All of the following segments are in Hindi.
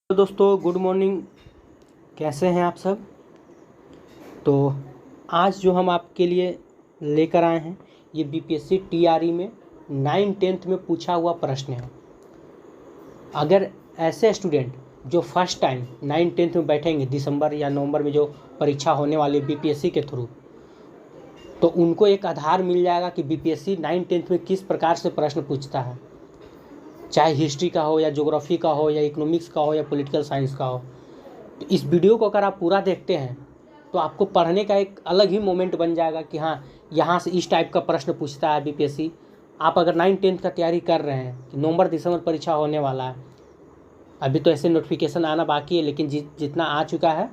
तो दोस्तों गुड मॉर्निंग। कैसे हैं आप सब। तो आज जो हम आपके लिए लेकर आए हैं ये बीपीएससी टीआरई में 9th-10th में पूछा हुआ प्रश्न है। अगर ऐसे स्टूडेंट जो फर्स्ट टाइम 9th-10th में बैठेंगे दिसंबर या नवंबर में जो परीक्षा होने वाली है बीपीएससी के थ्रू, तो उनको एक आधार मिल जाएगा कि बीपीएससी 9th-10th में किस प्रकार से प्रश्न पूछता है, चाहे हिस्ट्री का हो या ज्योग्राफी का हो या इकोनॉमिक्स का हो या पॉलिटिकल साइंस का हो। तो इस वीडियो को अगर आप पूरा देखते हैं तो आपको पढ़ने का एक अलग ही मोमेंट बन जाएगा कि हाँ, यहाँ से इस टाइप का प्रश्न पूछता है बीपीएससी। आप अगर 9th-10th का तैयारी कर रहे हैं कि नवंबर दिसंबर परीक्षा होने वाला है, अभी तो ऐसे नोटिफिकेशन आना बाकी है, लेकिन जितना आ चुका है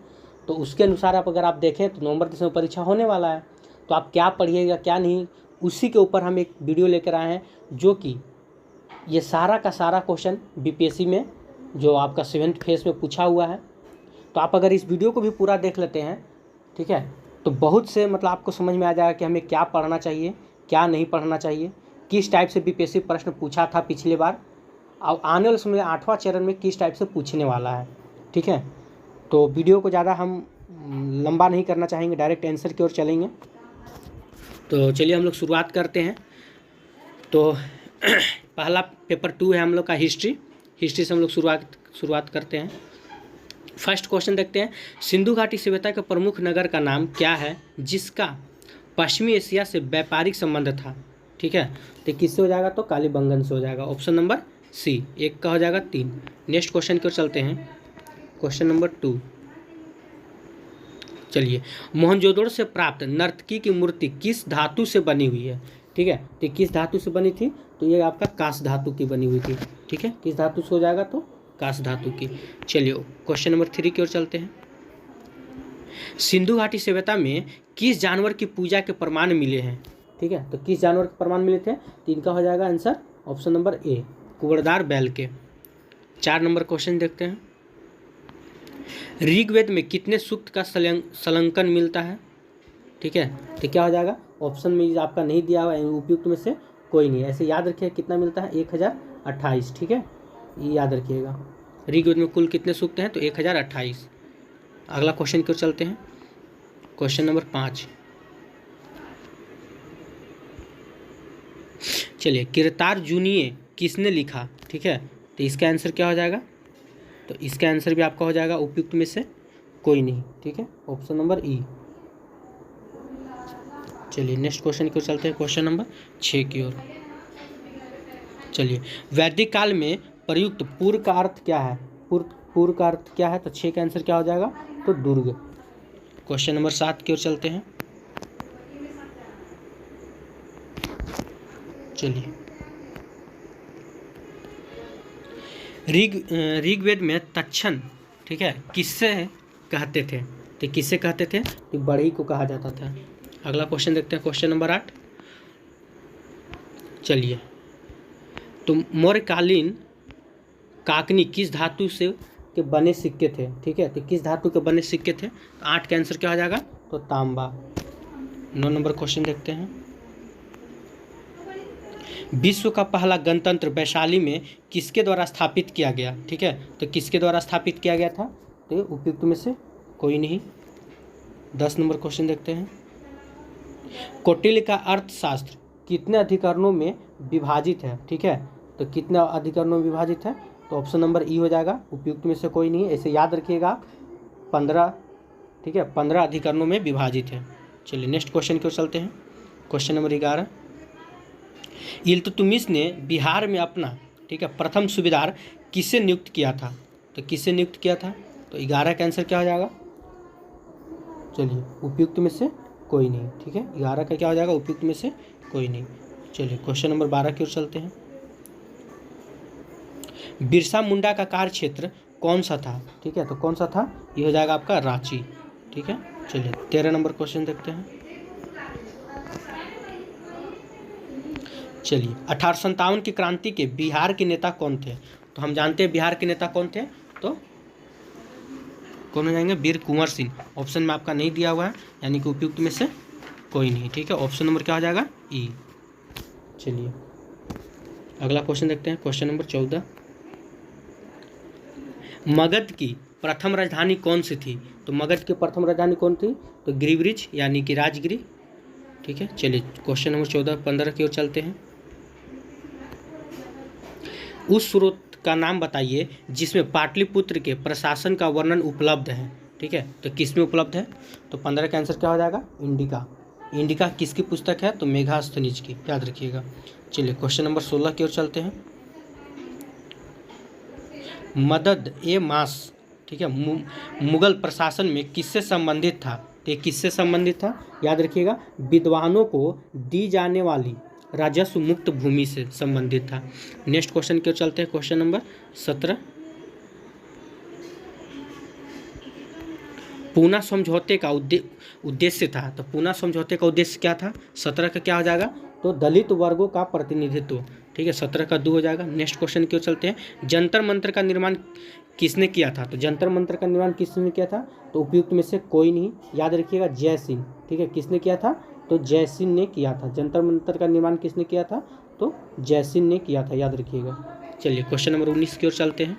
तो उसके अनुसार आप अगर आप देखें तो नवंबर दिसंबर परीक्षा होने वाला है, तो आप क्या पढ़िएगा क्या नहीं, उसी के ऊपर हम एक वीडियो लेकर आए हैं, जो कि ये सारा का सारा क्वेश्चन बीपीएससी में जो आपका 7th फेज में पूछा हुआ है। तो आप अगर इस वीडियो को भी पूरा देख लेते हैं, ठीक है, तो बहुत से मतलब आपको समझ में आ जाएगा कि हमें क्या पढ़ना चाहिए क्या नहीं पढ़ना चाहिए, किस टाइप से बीपीएससी प्रश्न पूछा था पिछले बार, और आने वाले समय 8वां चरण में किस टाइप से पूछने वाला है। ठीक है, तो वीडियो को ज़्यादा हम लंबा नहीं करना चाहेंगे, डायरेक्ट आंसर की ओर चलेंगे। तो चलिए हम लोग शुरुआत करते हैं। तो पहला पेपर 2 है हम लोग का हिस्ट्री से हम लोग शुरुआत करते हैं। फर्स्ट क्वेश्चन देखते हैं, सिंधु घाटी सभ्यता के प्रमुख नगर का नाम क्या है जिसका पश्चिमी एशिया से व्यापारिक संबंध था। ठीक है, तो किससे हो जाएगा, तो कालीबंगन से हो जाएगा। ऑप्शन नंबर सी, 1 का हो जाएगा 3। नेक्स्ट क्वेश्चन की ओर चलते हैं, क्वेश्चन नंबर 2। चलिए, मोहनजोदड़ो से प्राप्त नर्तकी की मूर्ति किस धातु से बनी हुई है। ठीक है, तो किस धातु से बनी थी, तो ये आपका कांस धातु की बनी हुई थी। ठीक है, किस धातु से हो जाएगा, तो कांस धातु की। चलिए क्वेश्चन नंबर 3 की ओर चलते हैं। सिंधु घाटी सभ्यता में किस जानवर की पूजा के प्रमाण मिले हैं। ठीक है, तो किस जानवर के प्रमाण मिले थे, तो इनका हो जाएगा आंसर ऑप्शन नंबर ए, कुबड़दार बैल के। 4 नंबर क्वेश्चन देखते हैं, ऋग्वेद में कितने सूक्त का संलग्न मिलता है। ठीक है, तो क्या हो जाएगा, ऑप्शन में आपका नहीं दिया हुआ है, उपयुक्त में से कोई नहीं, ऐसे याद रखिए कितना मिलता है, 1028। ठीक है, ये याद रखिएगा, ऋग्वेद में कुल कितने सूक्त हैं, तो 1028। अगला क्वेश्चन की ओर चलते हैं, क्वेश्चन नंबर 5। चलिए, किरतार जूनिये किसने लिखा। ठीक है, तो इसका आंसर क्या हो जाएगा, तो इसका आंसर भी आपका हो जाएगा उपयुक्त में से कोई नहीं। ठीक है, ऑप्शन नंबर ई। चलिए नेक्स्ट क्वेश्चन की ओर चलते हैं, क्वेश्चन नंबर 6 की ओर। चलिए, वैदिक काल में प्रयुक्त पूर्व का अर्थ क्या है, पूर्व का अर्थ क्या है, तो 6 का आंसर क्या हो जाएगा, तो दुर्ग। क्वेश्चन नंबर 7 की ओर चलते हैं। चलिए, ऋग्वेद में तक्षण, ठीक है, किससे कहते थे, तो किससे कहते थे, तो बढ़ई को कहा जाता था। अगला क्वेश्चन देखते हैं, क्वेश्चन नंबर 8। चलिए, तो मौर्यकालीन काकनी किस धातु से के बने सिक्के थे। ठीक है, तो किस धातु के बने सिक्के थे, तो 8 का आंसर क्या हो जाएगा, तो तांबा। 9 नंबर क्वेश्चन देखते हैं, विश्व का पहला गणतंत्र वैशाली में किसके द्वारा स्थापित किया गया। ठीक है, तो किसके द्वारा स्थापित किया गया था, तो उपयुक्त में से कोई नहीं। 10 नंबर क्वेश्चन देखते हैं, कौटिल्य का अर्थशास्त्र कितने अधिकरणों में विभाजित है। ठीक है, तो कितने अधिकरणों में विभाजित है, तो ऑप्शन नंबर ई हो जाएगा, उपयुक्त में से कोई नहीं। ऐसे याद रखिएगा 15। ठीक है, 15 अधिकरणों में विभाजित है। चलिए नेक्स्ट क्वेश्चन की ओर चलते हैं, क्वेश्चन नंबर 11। इल्तुतमिश ने बिहार में अपना, ठीक है, प्रथम सूबेदार किससे नियुक्त किया था, तो किससे नियुक्त किया था, तो 11 का आंसर क्या हो जाएगा, चलिए उपयुक्त में से कोई नहीं। ठीक है, 11 का क्या हो जाएगा, उपयुक्त में से कोई नहीं। चलिए क्वेश्चन नंबर 12 की ओर चलते हैं, बिरसा मुंडा का कार्य क्षेत्र कौन सा था। ठीक है, तो कौन सा था, ये हो जाएगा आपका रांची। ठीक है, चलिए 13 नंबर क्वेश्चन देखते हैं। चलिए, 1857 की क्रांति के बिहार के नेता कौन थे, तो हम जानते हैं बिहार के नेता कौन थे, तो कौन हो जाएंगे, वीर कुंवर सिंह। ऑप्शन में आपका नहीं दिया हुआ है, यानी कि उपयुक्त में से कोई नहीं। ठीक है, ऑप्शन नंबर क्या हो जाएगा, ई। चलिए अगला क्वेश्चन देखते हैं, क्वेश्चन नंबर 14। मगध की प्रथम राजधानी कौन सी थी? तो मगध की प्रथम राजधानी कौन थी? तो गिरिब्रिज यानी कि राजगिरी। ठीक है, चलिए क्वेश्चन नंबर 14-15 की ओर चलते हैं। उस स्रोत का नाम बताइए जिसमें पाटलिपुत्र के प्रशासन का वर्णन उपलब्ध है। ठीक है, तो किस में उपलब्ध है? तो 15 का आंसर क्या हो जाएगा? इंडिका। इंडिका किसकी पुस्तक है? तो मेगास्थनीज की, याद रखिएगा। चलिए क्वेश्चन नंबर 16 की ओर चलते हैं। मदद ए मास, ठीक है, मुगल प्रशासन में किससे संबंधित था? तो ये किससे संबंधित था? याद रखिएगा, विद्वानों को दी जाने वाली राजस्व मुक्त भूमि से संबंधित था। नेक्स्ट क्वेश्चन की ओर चलते हैं, क्वेश्चन नंबर 17। पूना समझौते का उद्देश्य था। तो पूना समझौते का उद्देश्य क्या था? 17 का क्या हो जाएगा? तो दलित वर्गों का प्रतिनिधित्व। ठीक है, 17 का 2 हो जाएगा। नेक्स्ट क्वेश्चन की ओर चलते हैं। जंतर मंतर का निर्माण किसने किया था? तो जंतर मंतर का निर्माण किसने किया था? तो उपयुक्त में से कोई नहीं, याद रखिएगा, जय सिंह। ठीक है, किसने किया था? तो जय सिंह ने किया था। जंतर मंतर का निर्माण किसने किया था? तो जय सिंह ने किया था, याद रखिएगा। चलिए क्वेश्चन नंबर 19 की ओर चलते हैं।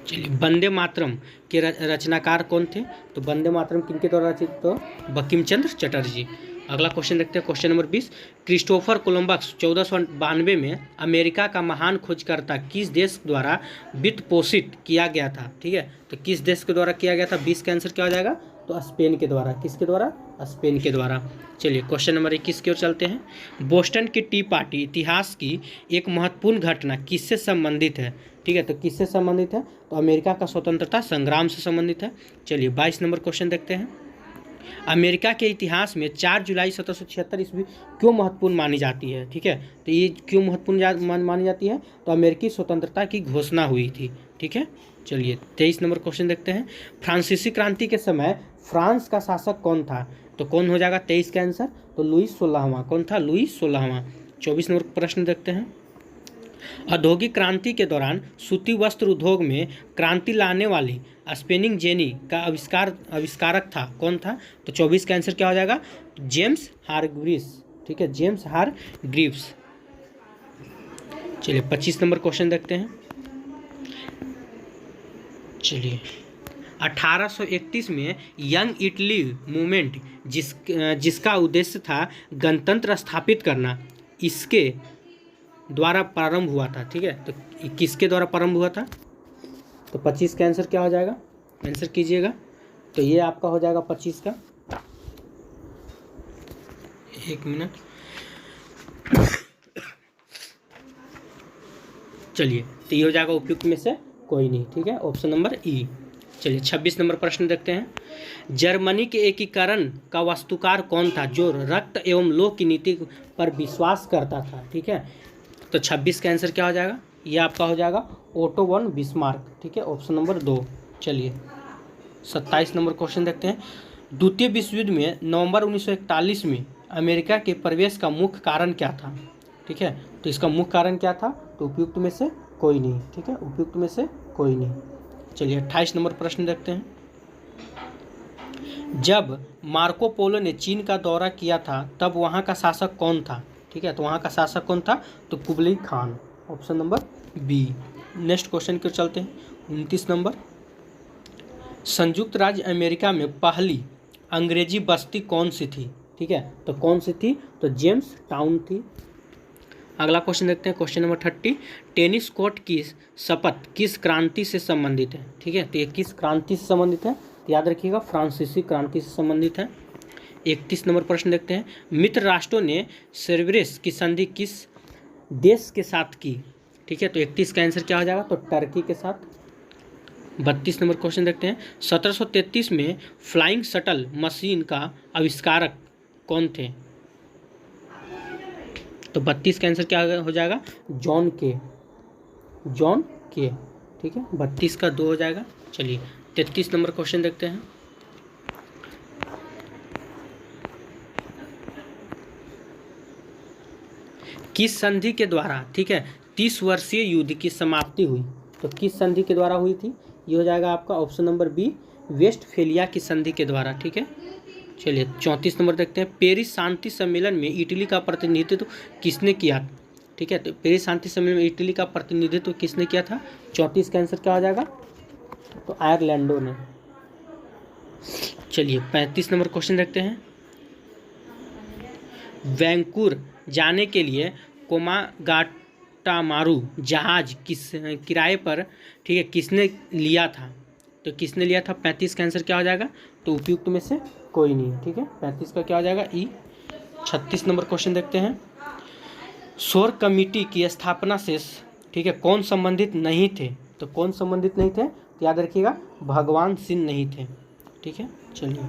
चलिए, वंदे मातरम के रचनाकार कौन थे? तो वंदे मातरम किनके द्वारा रचित? तो बंकिम चंद्र चटर्जी। अगला क्वेश्चन देखते हैं, क्वेश्चन नंबर 20। क्रिस्टोफर कोलंबस 1492 में अमेरिका का महान खोजकर्ता किस देश द्वारा वित्त पोषित किया गया था? ठीक है, तो किस देश के द्वारा किया गया था? 20 का आंसर क्या हो जाएगा? तो स्पेन के द्वारा। किसके द्वारा? स्पेन के द्वारा। चलिए क्वेश्चन नंबर 21 की ओर चलते हैं। बोस्टन की टी पार्टी इतिहास की एक महत्वपूर्ण घटना किससे संबंधित है? ठीक है, तो किससे संबंधित है? तो अमेरिका का स्वतंत्रता संग्राम से संबंधित है। चलिए 22 नंबर क्वेश्चन देखते हैं। अमेरिका के इतिहास में 4 जुलाई 1776 ईस्वी क्यों महत्वपूर्ण मानी जाती है? ठीक है, तो ये क्यों महत्वपूर्ण मानी जाती है? तो अमेरिकी स्वतंत्रता की घोषणा हुई थी। ठीक है, चलिए 23 नंबर क्वेश्चन देखते हैं। फ्रांसीसी क्रांति के समय फ्रांस का शासक कौन था? तो कौन हो जाएगा 23 का आंसर? तो लुईस 16वां। कौन था? लुईस 16वां। 24 नंबर प्रश्न देखते हैं। औद्योगिक क्रांति के दौरान सूती वस्त्र उद्योग में क्रांति लाने वाली स्पिनिंग जेनी का आविष्कारक था। कौन था? तो 24 का आंसर क्या हो जाएगा? James Hargreaves. ठीक है, जेम्स हारग्रीव्स। चलिए 25 नंबर क्वेश्चन देखते हैं। चलिए 1831 में यंग इटली मूवमेंट जिसका उद्देश्य था गणतंत्र स्थापित करना, इसके द्वारा प्रारंभ हुआ था। ठीक है, तो किसके द्वारा प्रारंभ हुआ था? तो 25 का आंसर क्या हो जाएगा? आंसर कीजिएगा। तो ये आपका हो जाएगा 25 का। एक मिनट। चलिए, तो ये हो जाएगा उपयुक्त में से कोई नहीं। ठीक है, ऑप्शन नंबर ई। चलिए 26 नंबर प्रश्न देखते हैं। जर्मनी के एकीकरण का वास्तुकार कौन था जो रक्त एवं लोह की नीति पर विश्वास करता था? ठीक है, तो 26 का आंसर क्या हो जाएगा? ये आपका हो जाएगा ओटो वन बिस्मार्क। ठीक है, ऑप्शन नंबर 2। चलिए 27 नंबर क्वेश्चन देखते हैं। द्वितीय विश्व युद्ध में नवंबर 1941 में अमेरिका के प्रवेश का मुख्य कारण क्या था? ठीक है, तो इसका मुख्य कारण क्या था? तो उपयुक्त में से कोई नहीं। ठीक है, उपयुक्त में से कोई नहीं। चलिए 28 नंबर प्रश्न देखते हैं। जब मार्को पोलो ने चीन का दौरा किया था तब वहाँ का शासक कौन था? ठीक है, तो वहाँ का शासक कौन था? तो Kublai Khan. Option number B. Next question की ओर चलते हैं। 29 नंबर। संयुक्त राज्य अमेरिका में पहली अंग्रेजी बस्ती कौन सी थी? ठीक है, तो कौन सी थी? तो जेम्स टाउन थी। अगला क्वेश्चन देखते हैं, क्वेश्चन नंबर 30। टेनिस कोर्ट की शपथ किस क्रांति से संबंधित है? ठीक है, तो ये किस क्रांति से संबंधित है? तो याद रखिएगा, फ्रांसीसी क्रांति से संबंधित है। 31 नंबर प्रश्न देखते हैं। मित्र राष्ट्रों ने सेर्वियस की संधि किस देश के साथ की? ठीक है, तो 31 का आंसर क्या हो जाएगा? तो टर्की के साथ। 32 नंबर क्वेश्चन देखते हैं। 1733 में फ्लाइंग शटल मशीन का आविष्कारक कौन थे? तो 32 का आंसर क्या हो जाएगा? जॉन के। ठीक है, 32 का 2 हो जाएगा। चलिए 33 नंबर क्वेश्चन देखते हैं। किस संधि के द्वारा, ठीक है, 30 वर्षीय युद्ध की समाप्ति हुई? तो किस संधि के द्वारा हुई थी? ये हो जाएगा आपका ऑप्शन नंबर बी, वेस्टफेलिया की संधि के द्वारा। ठीक है, चलिए 34 नंबर देखते हैं। पेरिस शांति सम्मेलन में इटली का प्रतिनिधित्व किसने किया? ठीक है। तो पेरिस शांति सम्मेलन में इटली का प्रतिनिधित्व किसने किया था? 34 का आंसर क्या हो जाएगा? तो आयरलैंडो ने। चलिए 35 नंबर क्वेश्चन देखते हैं। वैंकूवर जाने के लिए कोमागाटामारू जहाज किस किराए पर, ठीक है, किसने लिया था? तो किसने लिया था? 35 का आंसर क्या हो जाएगा? तो उपयुक्त में से कोई नहीं, ठीक है। 35 का क्या हो जाएगा? ई। 36 नंबर क्वेश्चन देखते हैं। शोर कमेटी की स्थापना से, ठीक है, कौन संबंधित नहीं थे? तो कौन संबंधित नहीं थे? तो याद रखिएगा भगवान सिंह नहीं थे, ठीक है। चलिए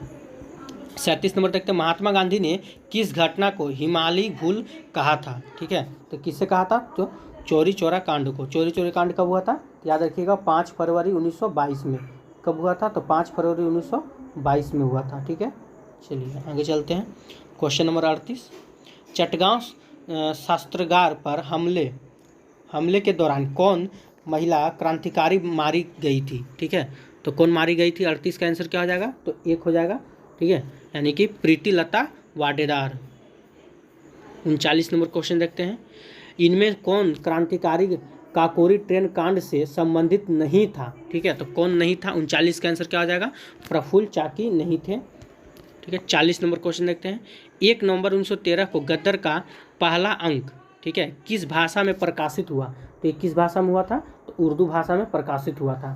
37 नंबर देखते हैं। महात्मा गांधी ने किस घटना को हिमालयी भूल कहा था? ठीक है, तो किससे कहा था? तो चौरी चौरा कांड को। चौरी चौरा कांड कब हुआ था? तो याद रखिएगा 5 फरवरी 1922 में। कब हुआ था? तो 5 फरवरी 1922 में हुआ था, ठीक है। चलिए आगे चलते हैं। Question number 38। चटगांव शस्त्रागार पर हमले के दौरान कौन महिला क्रांतिकारी मारी गई थी? ठीक है, तो कौन मारी गई थी? 38 का आंसर क्या हो जाएगा? तो 1 हो जाएगा, ठीक है, यानी कि प्रीति लता वाडेदार। 39 नंबर क्वेश्चन देखते हैं। इनमें कौन क्रांतिकारी काकोरी ट्रेन कांड से संबंधित नहीं था? ठीक है, तो कौन नहीं था? 39 का आंसर क्या हो जाएगा? प्रफुल्ल चाकी नहीं थे, ठीक है। 40 नंबर क्वेश्चन देखते हैं। 1 नवंबर 1913 को गद्दर का पहला अंक, ठीक है, किस भाषा में प्रकाशित हुआ? तो ये किस भाषा में हुआ था? तो उर्दू भाषा में प्रकाशित हुआ था।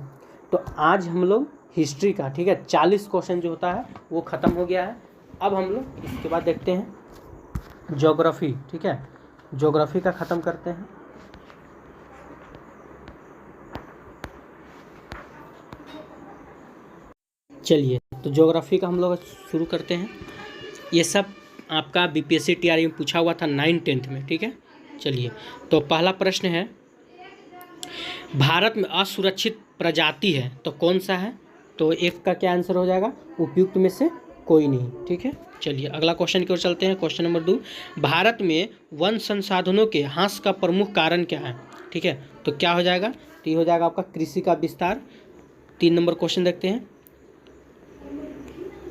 तो आज हम लोग हिस्ट्री का, ठीक है, 40 क्वेश्चन जो होता है वो ख़त्म हो गया है। अब हम लोग इसके बाद देखते हैं ज्योग्राफी, ठीक है, ज्योग्राफी का ख़त्म करते हैं। चलिए तो ज्योग्राफी का हम लोग शुरू करते हैं। ये सब आपका बीपीएससी टीआरई में पूछा हुआ था 9-10 में, ठीक है। चलिए तो पहला प्रश्न है, भारत में असुरक्षित प्रजाति है तो कौन सा है? तो 1 का क्या आंसर हो जाएगा? उपयुक्त में से कोई नहीं, ठीक है। चलिए अगला क्वेश्चन की ओर चलते हैं। क्वेश्चन नंबर 2, भारत में वन संसाधनों के ह्रास का प्रमुख कारण क्या है? ठीक है, तो क्या हो जाएगा? तो ये हो जाएगा आपका कृषि का विस्तार। 3 नंबर क्वेश्चन देखते हैं।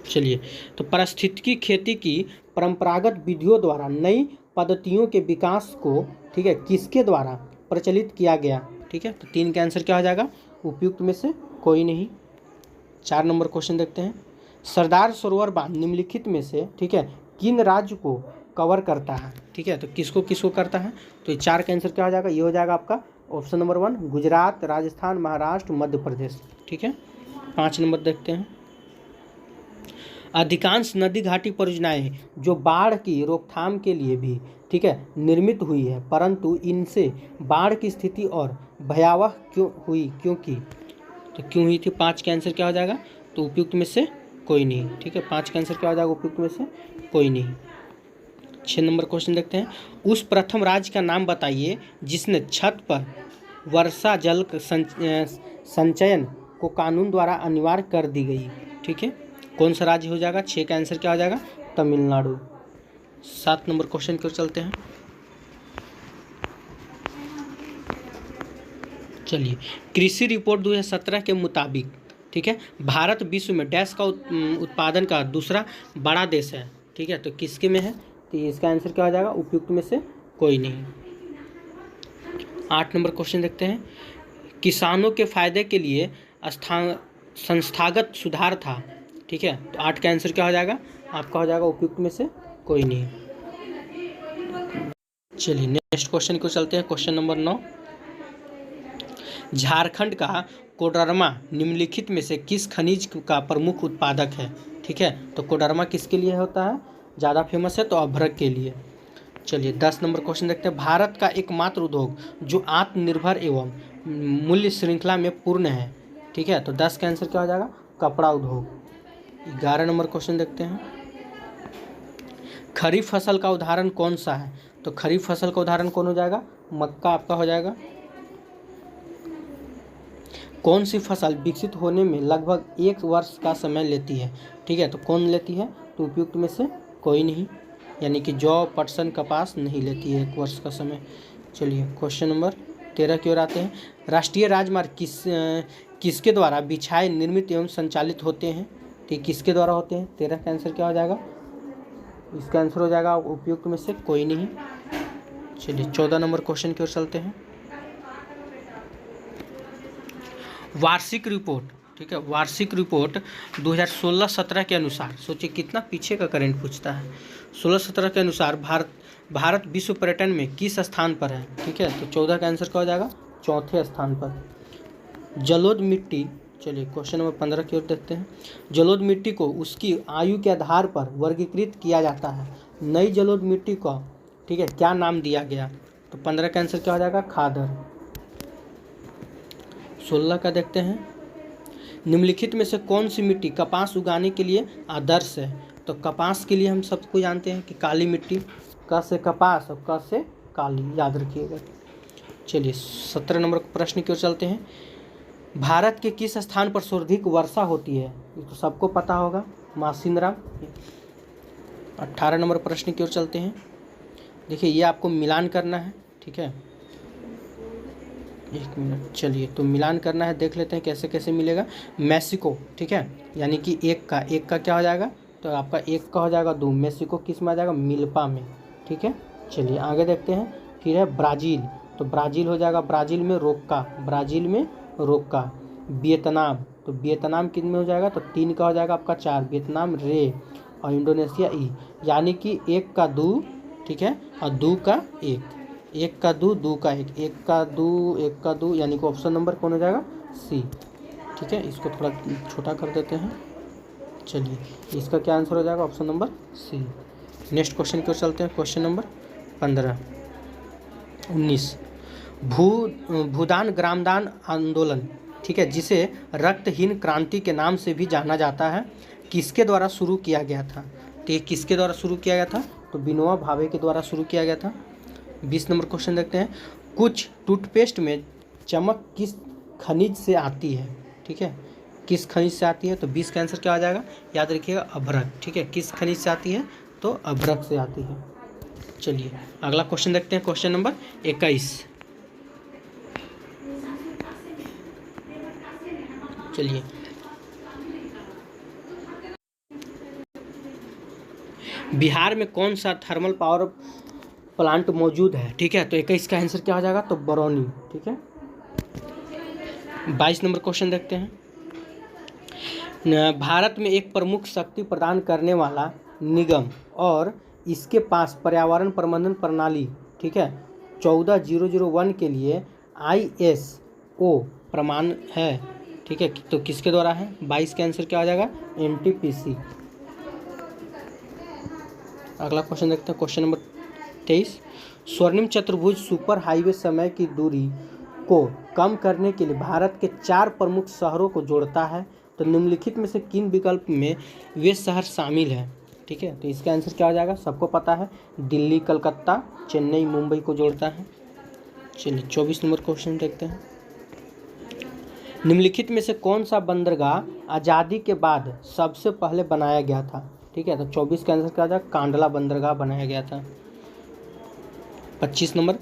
चलिए तो पारिस्थितिकी खेती की परंपरागत विधियों द्वारा नई पद्धतियों के विकास को, ठीक है, किसके द्वारा प्रचलित किया गया? ठीक है, तो 3 का आंसर क्या हो जाएगा? उपयुक्त में से कोई नहीं। 4 नंबर क्वेश्चन देखते हैं। सरदार सरोवर बांध निम्नलिखित में से, ठीक है, किन राज्य को कवर करता है? ठीक है, तो किसको किसको करता है? तो ये 4 का आंसर क्या हो जाएगा? ये हो जाएगा आपका ऑप्शन नंबर 1 गुजरात, राजस्थान, महाराष्ट्र, मध्य प्रदेश, ठीक है। 5 नंबर देखते हैं। अधिकांश नदी घाटी परियोजनाएं जो बाढ़ की रोकथाम के लिए भी, ठीक है, निर्मित हुई है, परंतु इनसे बाढ़ की स्थिति और भयावह क्यों हुई? क्योंकि, तो क्यों हुई थी? 5 का आंसर क्या हो जाएगा? तो उपयुक्त में से कोई नहीं, ठीक है। 5 का आंसर क्या हो जाएगा? उपयुक्त में से कोई नहीं। 6 नंबर क्वेश्चन देखते हैं। उस प्रथम राज्य का नाम बताइए जिसने छत पर वर्षा जल संचयन को कानून द्वारा अनिवार्य कर दी गई, ठीक है, कौन सा राज्य हो जाएगा? 6 का आंसर क्या हो जाएगा? तमिलनाडु। 7 नंबर क्वेश्चन की ओर चलते हैं। चलिए कृषि रिपोर्ट 2017 के मुताबिक, ठीक है, भारत विश्व में डैश का उत्पादन का दूसरा बड़ा देश है, ठीक है, तो किसके में है? तो इसका आंसर क्या हो जाएगा? उपयुक्त में से कोई नहीं। 8 नंबर क्वेश्चन देखते हैं। किसानों के फायदे के लिए संस्थागत सुधार था, ठीक है, तो 8 का आंसर क्या हो जाएगा? आपका हो जाएगा उपयुक्त में से कोई नहीं। चलिए नेक्स्ट क्वेश्चन को चलते हैं। क्वेश्चन नंबर 9, झारखंड का कोडरमा निम्नलिखित में से किस खनिज का प्रमुख उत्पादक है? ठीक है, तो कोडरमा किसके लिए होता है? ज़्यादा फेमस है तो अभ्रक के लिए। चलिए 10 नंबर क्वेश्चन देखते हैं। भारत का एकमात्र उद्योग जो आत्मनिर्भर एवं मूल्य श्रृंखला में पूर्ण है, ठीक है, तो 10 का आंसर क्या हो जाएगा? कपड़ा उद्योग। 11 नंबर क्वेश्चन देखते हैं। खरीफ फसल का उदाहरण कौन सा है? तो खरीफ फसल का उदाहरण कौन हो जाएगा? मक्का आपका हो जाएगा। कौन सी फसल विकसित होने में लगभग 1 वर्ष का समय लेती है? ठीक है, तो कौन लेती है? तो उपयुक्त में से कोई नहीं, यानी कि जौ, पटसन, कपास नहीं लेती है 1 वर्ष का समय। चलिए क्वेश्चन नंबर 13 की ओर आते हैं। राष्ट्रीय राजमार्ग किसके द्वारा बिछाए, निर्मित एवं संचालित होते हैं? तो किसके द्वारा होते हैं? 13 का आंसर क्या हो जाएगा? इसका आंसर हो जाएगा उपयुक्त में से कोई नहीं। चलिए 14 नंबर क्वेश्चन की ओर चलते हैं। वार्षिक रिपोर्ट, ठीक है, वार्षिक रिपोर्ट 2016-17 के अनुसार, सोचिए कितना पीछे का करंट पूछता है। 16-17 के अनुसार भारत विश्व पर्यटन में किस स्थान पर है, ठीक है, तो 14 का आंसर क्या हो जाएगा, चौथे स्थान पर। जलोढ़ मिट्टी, चलिए क्वेश्चन नंबर 15 की ओर देखते हैं। जलोढ़ मिट्टी को उसकी आयु के आधार पर वर्गीकृत किया जाता है। नई जलोढ़ मिट्टी को, ठीक है, क्या नाम दिया गया, तो 15 का आंसर क्या हो जाएगा, खादर। 16 का देखते हैं। निम्नलिखित में से कौन सी मिट्टी कपास उगाने के लिए आदर्श है, तो कपास के लिए हम सबको जानते हैं कि काली मिट्टी, क से कपास और क से काली, याद रखिएगा। चलिए 17 नंबर प्रश्न की ओर चलते हैं। भारत के किस स्थान पर सर्वाधिक वर्षा होती है, ये तो सबको पता होगा, मासिनराम। 18 नंबर प्रश्न की ओर चलते हैं। देखिए ये आपको मिलान करना है, ठीक है, एक मिनट, चलिए तो मिलान करना है, देख लेते हैं कैसे कैसे मिलेगा। मैक्सिको, ठीक है, यानी कि एक का क्या हो जाएगा, तो आपका एक का हो जाएगा 2, मैक्सिको किस में आ जाएगा, मिल्पा में, ठीक है। चलिए आगे देखते हैं। फिर है ब्राज़ील, तो ब्राज़ील हो जाएगा, ब्राज़ील में रोक्का, ब्राज़ील में रोक्का। वियतनाम, तो वियतनाम किन में हो जाएगा, तो 3 का हो जाएगा आपका 4, वियतनाम रे, और इंडोनेशिया ई, यानी कि 1 का 2, ठीक है, और 2 का 1, 1 का 2, 2 का 1, 1 का 2, 1 का 2, यानी कि ऑप्शन नंबर कौन हो जाएगा, सी, ठीक है। इसको थोड़ा छोटा कर देते हैं। चलिए इसका क्या आंसर हो जाएगा, option number C. Next question की ओर चलते हैं। क्वेश्चन नंबर 19 भूदान ग्रामदान आंदोलन, ठीक है, जिसे रक्तहीन क्रांति के नाम से भी जाना जाता है, किसके द्वारा शुरू किया गया था, तो ये किसके द्वारा शुरू किया गया था, तो विनोबा भावे के द्वारा शुरू किया गया था। 20 नंबर क्वेश्चन देखते हैं। कुछ टूथपेस्ट में चमक किस खनिज से आती है, ठीक है, किस खनिज से आती है, तो 20 का आंसर क्या आ जाएगा, याद रखिएगा, अभ्रक, ठीक है, किस खनिज से आती है, तो अभ्रक से आती है। चलिए अगला क्वेश्चन देखते हैं। Question number 21। चलिए बिहार में कौन सा थर्मल पावर प्लांट मौजूद है, ठीक है, तो 21 का आंसर क्या हो जाएगा, तो बरौनी, ठीक है। 22 नंबर क्वेश्चन देखते हैं। भारत में एक प्रमुख शक्ति प्रदान करने वाला निगम और इसके पास पर्यावरण प्रबंधन प्रणाली, ठीक है, 14001 के लिए ISO प्रमाण है, ठीक है, तो किसके द्वारा है, 22 का आंसर क्या हो जाएगा, NTPC। अगला क्वेश्चन देखते हैं। Question number 23। स्वर्णिम चतुर्भुज सुपर हाईवे समय की दूरी को कम करने के लिए भारत के 4 प्रमुख शहरों को जोड़ता है, तो निम्नलिखित में से किन विकल्प में वे शहर शामिल हैं, ठीक है, तो इसका आंसर क्या हो जाएगा, सबको पता है, दिल्ली कलकत्ता चेन्नई मुंबई को जोड़ता है। चलिए 24 नंबर क्वेश्चन देखते हैं। निम्नलिखित में से कौन सा बंदरगाह आज़ादी के बाद सबसे पहले बनाया गया था, ठीक है, तो 24 का आंसर क्या आ जाएगा, कांडला बंदरगाह बनाया गया था। 25 नंबर।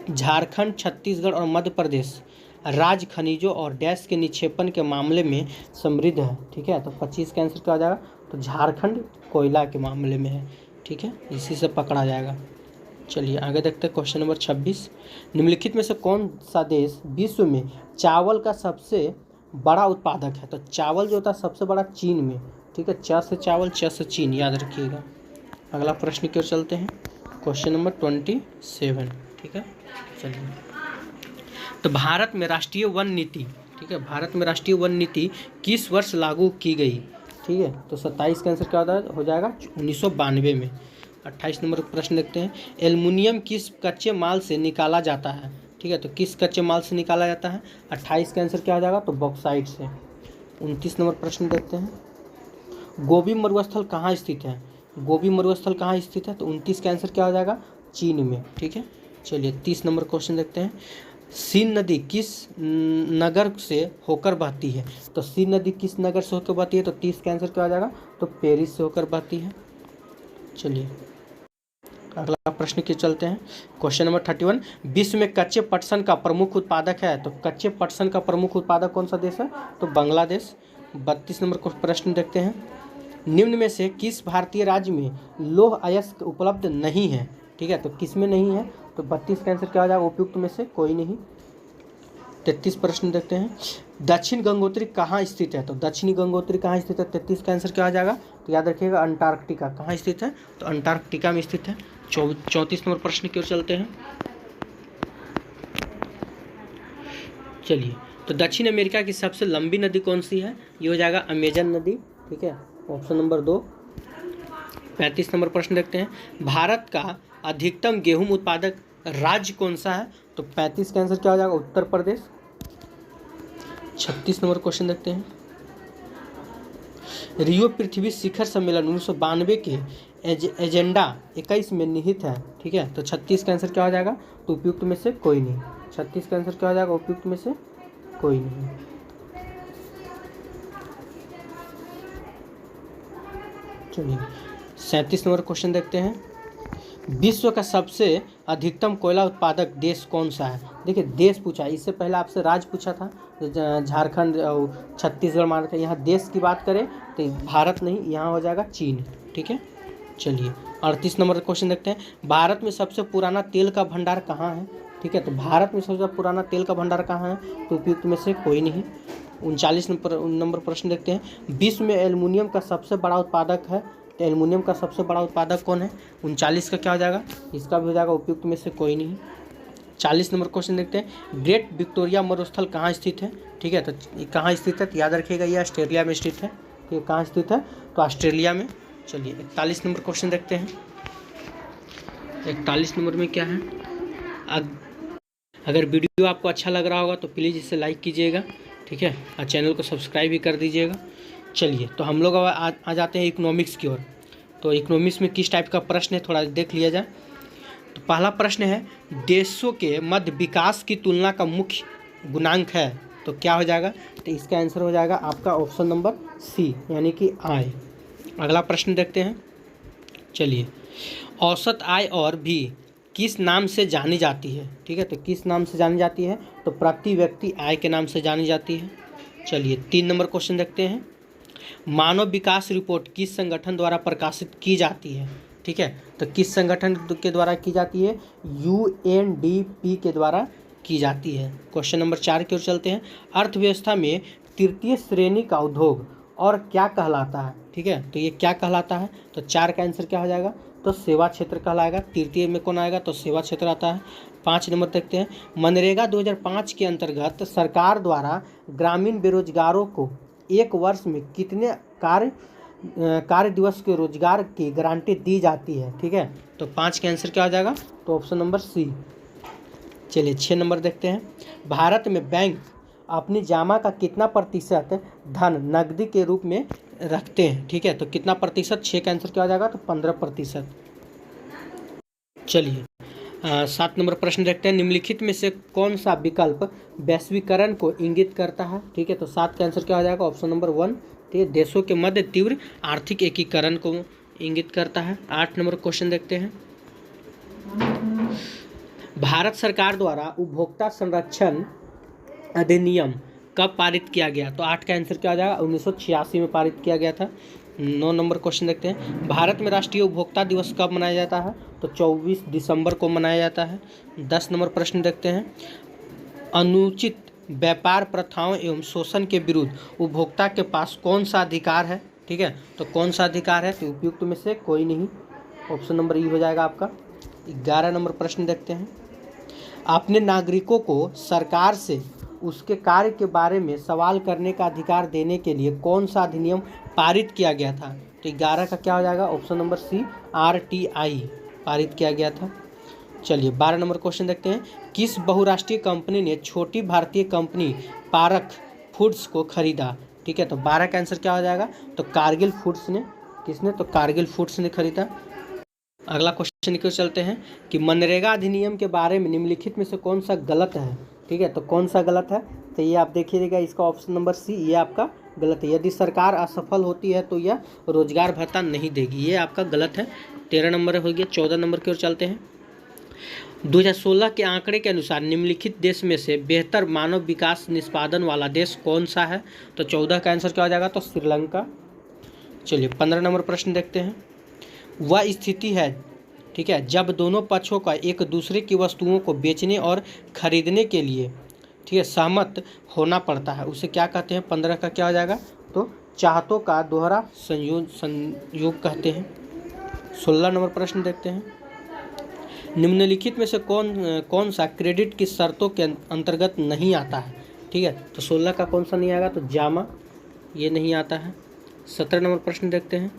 झारखंड, छत्तीसगढ़ और मध्य प्रदेश राज्य खनिजों और डैश के निक्षेपण के मामले में समृद्ध है, ठीक है, तो 25 का आंसर क्या हो जाएगा, तो झारखंड कोयला के मामले में है, ठीक है, इसी से पकड़ा जाएगा। चलिए आगे देखते हैं। Question number 26। निम्नलिखित में से कौन सा देश विश्व में चावल का सबसे बड़ा उत्पादक है, तो चावल जो होता है सबसे बड़ा चीन में, ठीक है, च से चावल, च से चीन, याद रखिएगा। अगला प्रश्न की ओर चलते हैं। क्वेश्चन नंबर 27, ठीक है। चलिए तो भारत में राष्ट्रीय वन नीति, ठीक है, भारत में राष्ट्रीय वन नीति किस वर्ष लागू की गई, ठीक है, तो 27 का आंसर क्या हो जाएगा, 1992 में। 28 नंबर प्रश्न देखते हैं। एल्युमिनियम किस कच्चे माल से निकाला जाता है, ठीक है, तो किस कच्चे माल से निकाला जाता है, 28 का आंसर क्या हो जाएगा, तो बॉक्साइट से। 29 नंबर प्रश्न देखते हैं। गोबी मरुस्थल कहाँ स्थित है, गोबी मरुस्थल कहाँ स्थित है, तो 29 का आंसर क्या हो जाएगा, चीन में, ठीक है। चलिए 30 नंबर क्वेश्चन देखते हैं। सीन नदी किस नगर से होकर बहती है, तो सीन नदी किस नगर से होकर बहती है, तो 30 का आंसर क्या हो जाएगा, तो पेरिस से होकर बहती है। चलिए अगला प्रश्न के चलते हैं। Question number 31। विश्व में कच्चे पटसन का प्रमुख उत्पादक है, तो कच्चे पटसन का प्रमुख उत्पादक कौन सा देश है, तो बांग्लादेश। 32 नंबर प्रश्न देखते हैं। निम्न में से किस भारतीय राज्य में लौह अयस्क उपलब्ध नहीं है, ठीक है, तो किस में नहीं है, तो 32 का आंसर क्या हो जाएगा उपयुक्त में से कोई नहीं। 33 प्रश्न देखते हैं, दक्षिण गंगोत्री कहाँ स्थित है? तो दक्षिणी गंगोत्री कहाँ स्थित है? 33 का आंसर क्या हो जाएगा? तो याद रखिएगा अंटार्कटिका। कहाँ स्थित है? तो अंटार्कटिका में स्थित है। 34 नंबर प्रश्न की ओर चलते हैं। चलिए, तो दक्षिण अमेरिका की सबसे लंबी नदी कौन सी है? ये हो जाएगा अमेजन नदी। ठीक है, ऑप्शन नंबर 2। 35 नंबर प्रश्न देखते हैं, भारत का अधिकतम गेहूं उत्पादक राज्य कौन सा है? तो 35 का आंसर क्या हो जाएगा? उत्तर प्रदेश। 36 नंबर क्वेश्चन देखते हैं, रियो पृथ्वी शिखर सम्मेलन 1992 के एजेंडा 21 में निहित है। ठीक है, तो 36 का आंसर क्या हो जाएगा? तो उपयुक्त में से कोई नहीं। 36 का आंसर क्या हो जाएगा? उपयुक्त में से कोई नहीं। चलिए, 37 नंबर क्वेश्चन देखते हैं, विश्व का सबसे अधिकतम कोयला उत्पादक देश कौन सा है? देखिए, देश पूछा है, इससे पहले आपसे राज्य पूछा था, झारखंड और छत्तीसगढ़ मान रहे थे। यहाँ देश की बात करें तो भारत नहीं, यहाँ हो जाएगा चीन। ठीक है, चलिए 38 नंबर क्वेश्चन देखते हैं, भारत में सबसे पुराना तेल का भंडार कहाँ है? ठीक है, तो भारत में सबसे पुराना तेल का भंडार कहाँ है? तो उपयुक्त में से कोई नहीं। 39 नंबर प्रश्न देखते हैं, विश्व में एल्युमिनियम का सबसे बड़ा उत्पादक है, तो एल्युमिनियम का सबसे बड़ा उत्पादक कौन है? 39 का क्या हो जाएगा? इसका भी हो जाएगा उपयुक्त में से कोई नहीं। 40 नंबर क्वेश्चन देखते हैं, ग्रेट विक्टोरिया मरुस्थल कहाँ स्थित है? ठीक है, तो कहाँ स्थित है? तो याद रखिएगा ये ऑस्ट्रेलिया में स्थित है। ये कहाँ स्थित है? तो ऑस्ट्रेलिया में। चलिए 41 नंबर क्वेश्चन देखते हैं, 41 नंबर में क्या है, अगर वीडियो आपको अच्छा लग रहा होगा तो प्लीज़ इसे लाइक कीजिएगा। ठीक है, और चैनल को सब्सक्राइब भी कर दीजिएगा। चलिए, तो हम लोग अब आ जाते हैं इकोनॉमिक्स की ओर। तो इकोनॉमिक्स में किस टाइप का प्रश्न है थोड़ा देख लिया जाए। तो पहला प्रश्न है, देशों के मध्य विकास की तुलना का मुख्य गुणांक है, तो क्या हो जाएगा? तो इसका आंसर हो जाएगा आपका ऑप्शन नंबर सी, यानी कि आय। अगला प्रश्न देखते हैं, चलिए, औसत आय और भी किस नाम से जानी जाती है? ठीक है, तो किस नाम से जानी जाती है? तो प्रति व्यक्ति आय के नाम से जानी जाती है। चलिए 3 नंबर क्वेश्चन देखते हैं, मानव विकास रिपोर्ट किस संगठन द्वारा प्रकाशित की जाती है? ठीक है, तो किस संगठन के द्वारा की जाती है? UNDP के द्वारा की जाती है। क्वेश्चन नंबर 4 की ओर चलते हैं, अर्थव्यवस्था में तृतीय श्रेणी का उद्योग और क्या कहलाता है? ठीक है, तो ये क्या कहलाता है? तो 4 का आंसर क्या हो जाएगा? तो सेवा क्षेत्र कहलाएगा। तृतीय में कौन आएगा? तो सेवा क्षेत्र आता है। 5 नंबर देखते हैं, मनरेगा 2005 के अंतर्गत सरकार द्वारा ग्रामीण बेरोजगारों को एक वर्ष में कितने कार्य दिवस के रोजगार की गारंटी दी जाती है? ठीक है, तो 5 का आंसर क्या हो जाएगा? तो ऑप्शन नंबर सी। चलिए 6 नंबर देखते हैं, भारत में बैंक अपनी जमा का कितना प्रतिशत धन नकदी के रूप में रखते हैं? ठीक है, तो कितना प्रतिशत? 6 का आंसर क्या हो जाएगा? तो 15%। चलिए 7 नंबर प्रश्न देखते हैं, निम्नलिखित में से कौन सा विकल्प वैश्वीकरण को इंगित करता है? ठीक है, तो 7 का आंसर क्या हो जाएगा? ऑप्शन नंबर 1, ठीक है, देशों के मध्य तीव्र आर्थिक एकीकरण को इंगित करता है। 8 नंबर क्वेश्चन देखते हैं, भारत सरकार द्वारा उपभोक्ता संरक्षण अधिनियम कब पारित किया गया? तो 8 का आंसर क्या हो जाएगा? 1986 में पारित किया गया था। 9 नंबर क्वेश्चन देखते हैं, भारत में राष्ट्रीय उपभोक्ता दिवस कब मनाया जाता है? तो 24 दिसंबर को मनाया जाता है। 10 नंबर प्रश्न देखते हैं, अनुचित व्यापार प्रथाओं एवं शोषण के विरुद्ध उपभोक्ता के पास कौन सा अधिकार है? ठीक है, तो कौन सा अधिकार है? तो उपयुक्त में से कोई नहीं, ऑप्शन नंबर ई हो जाएगा आपका। 11 नंबर प्रश्न देखते हैं, अपने नागरिकों को सरकार से उसके कार्य के बारे में सवाल करने का अधिकार देने के लिए कौन सा अधिनियम पारित किया गया था? तो 11 का क्या हो जाएगा? ऑप्शन नंबर सी, RTI पारित किया गया था। चलिए 12 नंबर क्वेश्चन देखते हैं, किस बहुराष्ट्रीय कंपनी ने छोटी भारतीय कंपनी पारक फूड्स को खरीदा? ठीक है, तो 12 का आंसर क्या हो जाएगा? तो कारगिल फूड्स ने। किसने? तो कारगिल फूड्स ने खरीदा। अगला क्वेश्चन की ओर चलते हैं कि मनरेगा अधिनियम के बारे में निम्नलिखित में से कौन सा गलत है? ठीक है, तो कौन सा गलत है? तो ये आप देखिएगा, इसका ऑप्शन नंबर सी, ये आपका गलत है। यदि सरकार असफल होती है तो यह रोजगार भत्ता नहीं देगी, ये आपका गलत है। 13 नंबर हो गया। 14 नंबर की ओर चलते हैं, 2016 के आंकड़े के अनुसार निम्नलिखित देश में से बेहतर मानव विकास निष्पादन वाला देश कौन सा है? तो 14 का आंसर क्या हो जाएगा? तो श्रीलंका। चलिए 15 नंबर प्रश्न देखते हैं, वह स्थिति है ठीक है, जब दोनों पक्षों का एक दूसरे की वस्तुओं को बेचने और खरीदने के लिए, ठीक है, सहमत होना पड़ता है, उसे क्या कहते हैं? 15 का क्या हो जाएगा? तो चाहतों का दोहरा संयोग कहते हैं। 16 नंबर प्रश्न देखते हैं। निम्नलिखित में से कौन सा क्रेडिट की शर्तों के अंतर्गत नहीं आता है? ठीक है, तो 16 का कौन सा नहीं आएगा? तो जामा, ये नहीं आता है। 17 नंबर प्रश्न देखते हैं।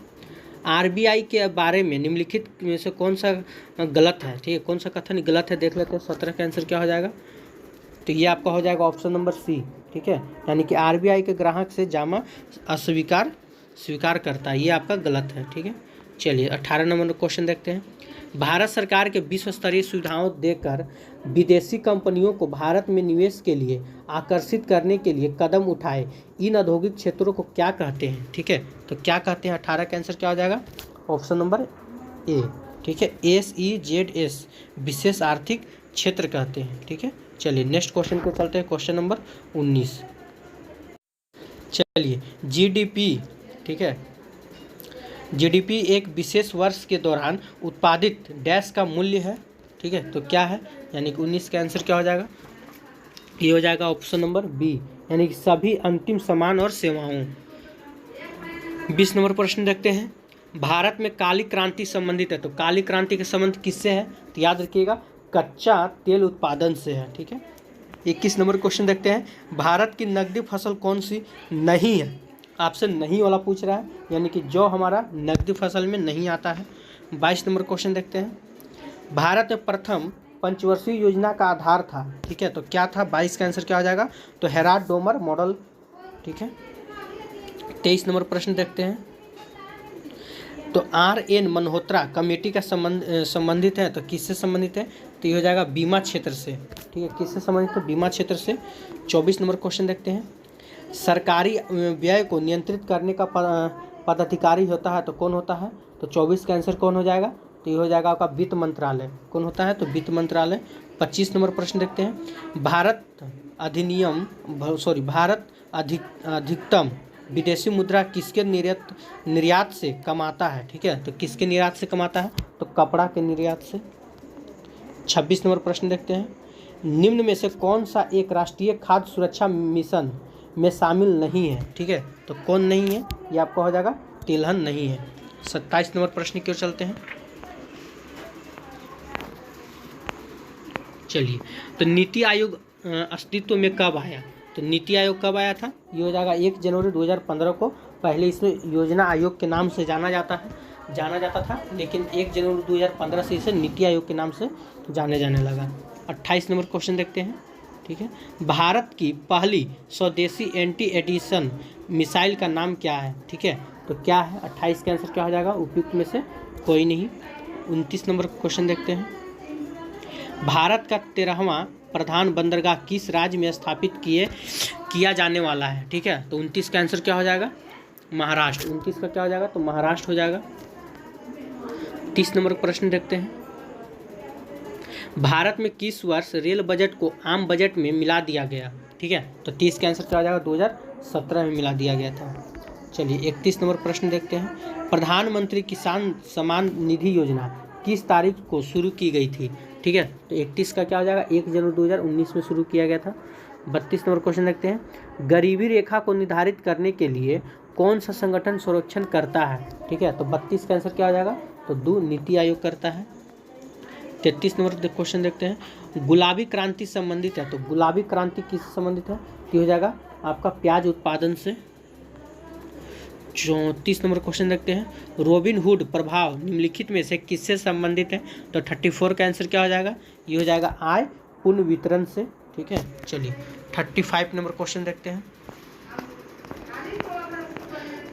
आरबीआई के बारे में निम्नलिखित में से कौन सा गलत है? ठीक है, कौन सा कथन गलत है देख लेते हैं। 17 का आंसर क्या हो जाएगा? तो ये आपका हो जाएगा ऑप्शन नंबर सी। ठीक है, यानी कि आरबीआई के ग्राहक से जामा स्वीकार करता है, ये आपका गलत है। ठीक है, चलिए 18 नंबर क्वेश्चन देखते हैं। भारत सरकार के विश्व स्तरीय सुविधाओं देकर विदेशी कंपनियों को भारत में निवेश के लिए आकर्षित करने के लिए कदम उठाए, इन औद्योगिक क्षेत्रों को क्या कहते हैं? ठीक है, तो क्या कहते हैं? 18 का आंसर क्या हो जाएगा? Option number A. ठीक है, SEZS, विशेष आर्थिक क्षेत्र कहते हैं। ठीक है, चलिए नेक्स्ट क्वेश्चन को चलते हैं। Question number 19। चलिए GDP, ठीक है, GDP एक विशेष वर्ष के दौरान उत्पादित डैश का मूल्य है। ठीक है, तो क्या है? यानी कि 19 का आंसर क्या हो जाएगा? ये हो जाएगा ऑप्शन नंबर बी, यानी कि सभी अंतिम सामान और सेवाओं। 20 नंबर प्रश्न देखते हैं। भारत में काली क्रांति संबंधित है, तो काली क्रांति का संबंध किससे है? तो याद रखिएगा, कच्चा तेल उत्पादन से है। ठीक है, 21 नंबर क्वेश्चन देखते हैं। भारत की नकदी फसल कौन सी नहीं है? आपसे नहीं वाला पूछ रहा है, यानी कि जो हमारा नकदी फसल में नहीं आता है। 22 नंबर क्वेश्चन देखते हैं। भारत में प्रथम पंचवर्षीय योजना का आधार था। ठीक है, तो क्या था? 22 का आंसर क्या हो जाएगा? तो हेराल्ड डोमर मॉडल। ठीक है, 23 नंबर प्रश्न देखते हैं। तो RN मल्होत्रा कमेटी का संबंधित है, तो किससे संबंधित है? तो ये हो जाएगा बीमा क्षेत्र से। ठीक है, किससे संबंधित है? बीमा क्षेत्र से। 24 नंबर क्वेश्चन देखते हैं। सरकारी व्यय को नियंत्रित करने का पदाधिकारी होता है, तो कौन होता है? तो 24 का आंसर कौन हो जाएगा? तो ये हो जाएगा आपका वित्त मंत्रालय। कौन होता है? तो वित्त मंत्रालय। 25 नंबर प्रश्न देखते हैं। भारत अधिकतम विदेशी मुद्रा किसके निर्यात से कमाता है? ठीक है, तो किसके निर्यात से कमाता है? तो कपड़ा के निर्यात से। 26 नंबर प्रश्न देखते हैं। निम्न में से कौन सा एक राष्ट्रीय खाद्य सुरक्षा मिशन में शामिल नहीं है? ठीक है, तो कौन नहीं है? ये आपका हो जाएगा तिलहन नहीं है। 27 नंबर प्रश्न की ओर चलते हैं। चलिए, तो नीति आयोग अस्तित्व में कब आया? तो नीति आयोग कब आया था? ये हो जाएगा 1 जनवरी 2015 को। पहले इसमें योजना आयोग के नाम से जाना जाता था, लेकिन 1 जनवरी 2015 से इसे नीति आयोग के नाम से जाने लगा। 28 नंबर क्वेश्चन देखते हैं। ठीक है, भारत की पहली स्वदेशी एंटी एडिशन मिसाइल का नाम क्या है? ठीक है, तो क्या है? 28 का आंसर क्या हो जाएगा? उपयुक्त में से कोई नहीं। 29 नंबर क्वेश्चन देखते हैं। भारत का 13वां प्रधान बंदरगाह किस राज्य में स्थापित किया जाने वाला है? ठीक है, तो 29 का आंसर क्या हो जाएगा? महाराष्ट्र। 29 का क्या हो जाएगा? तो महाराष्ट्र हो जाएगा। 30 नंबर प्रश्न देखते हैं। भारत में किस वर्ष रेल बजट को आम बजट में मिला दिया गया? ठीक है, तो 30 का आंसर क्या हो जाएगा? 2017 में मिला दिया गया था। चलिए 31 नंबर प्रश्न देखते हैं। प्रधानमंत्री किसान सम्मान निधि योजना किस तारीख को शुरू की गई थी? ठीक है, तो 31 का क्या हो जाएगा? 1 जनवरी 2019 में शुरू किया गया था। 32 नंबर क्वेश्चन देखते हैं। गरीबी रेखा को निर्धारित करने के लिए कौन सा संगठन सर्वेक्षण करता है? ठीक है, तो 32 का आंसर क्या हो जाएगा? तो नीति आयोग करता है। 33 नंबर क्वेश्चन देखते हैं। गुलाबी क्रांति संबंधित है, तो गुलाबी क्रांति किससे संबंधित है? तो हो जाएगा आपका प्याज उत्पादन से। 34 नंबर क्वेश्चन देखते हैं। रॉबिन हुड प्रभाव निम्नलिखित में से किससे संबंधित है? तो 34 का आंसर क्या हो जाएगा? ये हो जाएगा आय पुनः वितरण से। ठीक है, चलिए 35 नंबर क्वेश्चन देखते हैं।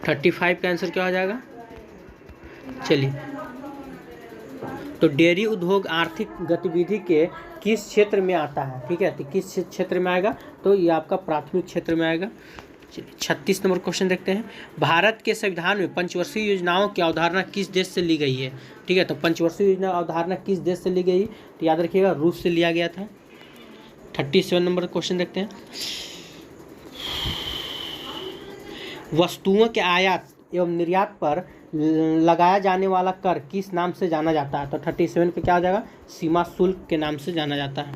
35 का आंसर क्या हो जाएगा? चलिए, तो डेयरी उद्योग आर्थिक गतिविधि के किस क्षेत्र में आता है? ठीक है, तो किस क्षेत्र में आएगा? तो ये आपका प्राथमिक क्षेत्र में आएगा। 36 नंबर क्वेश्चन देखते हैं। भारत के संविधान में पंचवर्षीय योजनाओं की अवधारणा किस देश से ली गई है? ठीक है, तो पंचवर्षीय योजना अवधारणा किस देश से ली गई? तो याद रखिएगा रूस से लिया गया था। 37 नंबर क्वेश्चन देखते हैं। वस्तुओं के आयात एवं निर्यात पर लगाया जाने वाला कर किस नाम से जाना जाता है? तो 37 पे क्या हो जाएगा? सीमा शुल्क के नाम से जाना जाता है।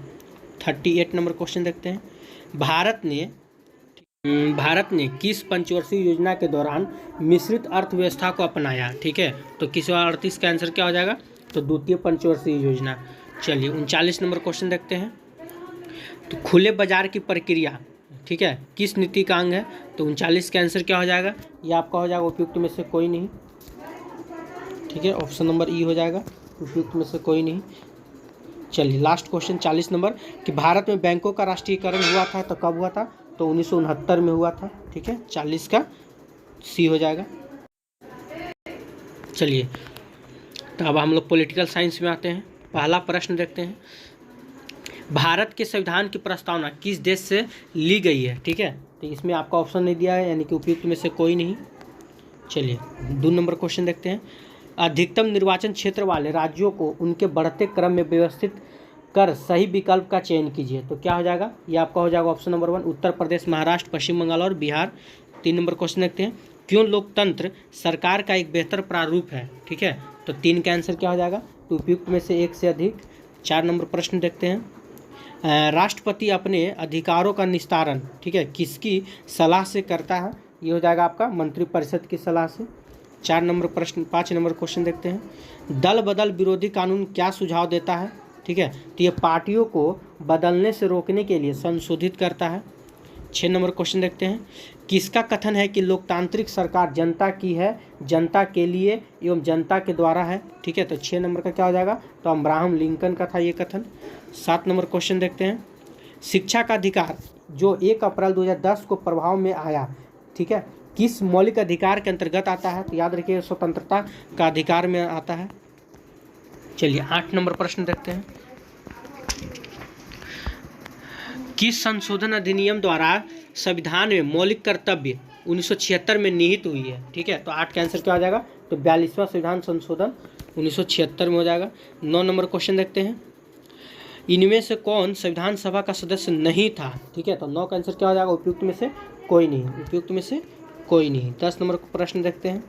38 नंबर क्वेश्चन देखते हैं। भारत ने किस पंचवर्षीय योजना के दौरान मिश्रित अर्थव्यवस्था को अपनाया? ठीक है, तो किस 38 का आंसर क्या हो जाएगा? तो द्वितीय पंचवर्षीय योजना। चलिए 39 नंबर क्वेश्चन देखते हैं। तो खुले बाजार की प्रक्रिया, ठीक है, किस नीति का अंग है? तो 39 का आंसर क्या हो जाएगा? ये आपका हो जाएगा उपयुक्त में से कोई नहीं। ठीक है, ऑप्शन नंबर ई हो जाएगा, उपयुक्त में से कोई नहीं। चलिए लास्ट क्वेश्चन 40 नंबर कि भारत में बैंकों का राष्ट्रीयकरण हुआ था तो कब हुआ था? तो 1969 में हुआ था। ठीक है, 40 का सी हो जाएगा। चलिए तो अब हम लोग पॉलिटिकल साइंस में आते हैं। पहला प्रश्न देखते हैं। भारत के संविधान की प्रस्तावना किस देश से ली गई है? ठीक है, तो इसमें आपका ऑप्शन नहीं दिया है, यानी कि उपयुक्त में से कोई नहीं। चलिए 2 नंबर क्वेश्चन देखते हैं। अधिकतम निर्वाचन क्षेत्र वाले राज्यों को उनके बढ़ते क्रम में व्यवस्थित कर सही विकल्प का चयन कीजिए। तो क्या हो जाएगा? ये आपका हो जाएगा ऑप्शन नंबर 1 उत्तर प्रदेश, महाराष्ट्र, पश्चिम बंगाल और बिहार। 3 नंबर क्वेश्चन देखते हैं। क्यों लोकतंत्र सरकार का एक बेहतर प्रारूप है? ठीक है, तो 3 का आंसर क्या हो जाएगा? तो उपयुक्त में से 1 से अधिक। 4 नंबर प्रश्न देखते हैं। राष्ट्रपति अपने अधिकारों का निस्तारण, ठीक है, किसकी सलाह से करता है? ये हो जाएगा आपका मंत्रिपरिषद की सलाह से। 4 नंबर प्रश्न 5 नंबर क्वेश्चन देखते हैं। दल बदल विरोधी कानून क्या सुझाव देता है? ठीक है, तो ये पार्टियों को बदलने से रोकने के लिए संशोधित करता है। 6 नंबर क्वेश्चन देखते हैं। किसका कथन है कि लोकतांत्रिक सरकार जनता की है, जनता के लिए एवं जनता के द्वारा है? ठीक है, तो 6 नंबर का क्या हो जाएगा? तो अब्राहम लिंकन का था ये कथन। 7 नंबर क्वेश्चन देखते हैं। शिक्षा का अधिकार जो 1 अप्रैल 2010 को प्रभाव में आया, ठीक है, किस मौलिक अधिकार के अंतर्गत आता है? तो याद रखिए स्वतंत्रता का अधिकार में आता है। चलिए 8 नंबर प्रश्न देखते हैं। किस संशोधन अधिनियम द्वारा संविधान में मौलिक कर्तव्य 1976 में निहित हुई है? ठीक है, तो 8 का आंसर क्या हो जाएगा? तो 42वां संविधान संशोधन 1976 में हो जाएगा। 9 नंबर क्वेश्चन देखते हैं। इनमें से कौन संविधान सभा का सदस्य नहीं था? ठीक है, तो 9 का आंसर क्या हो जाएगा? उपयुक्त में से कोई नहीं, उपयुक्त में से कोई नहीं। 10 नंबर प्रश्न देखते हैं।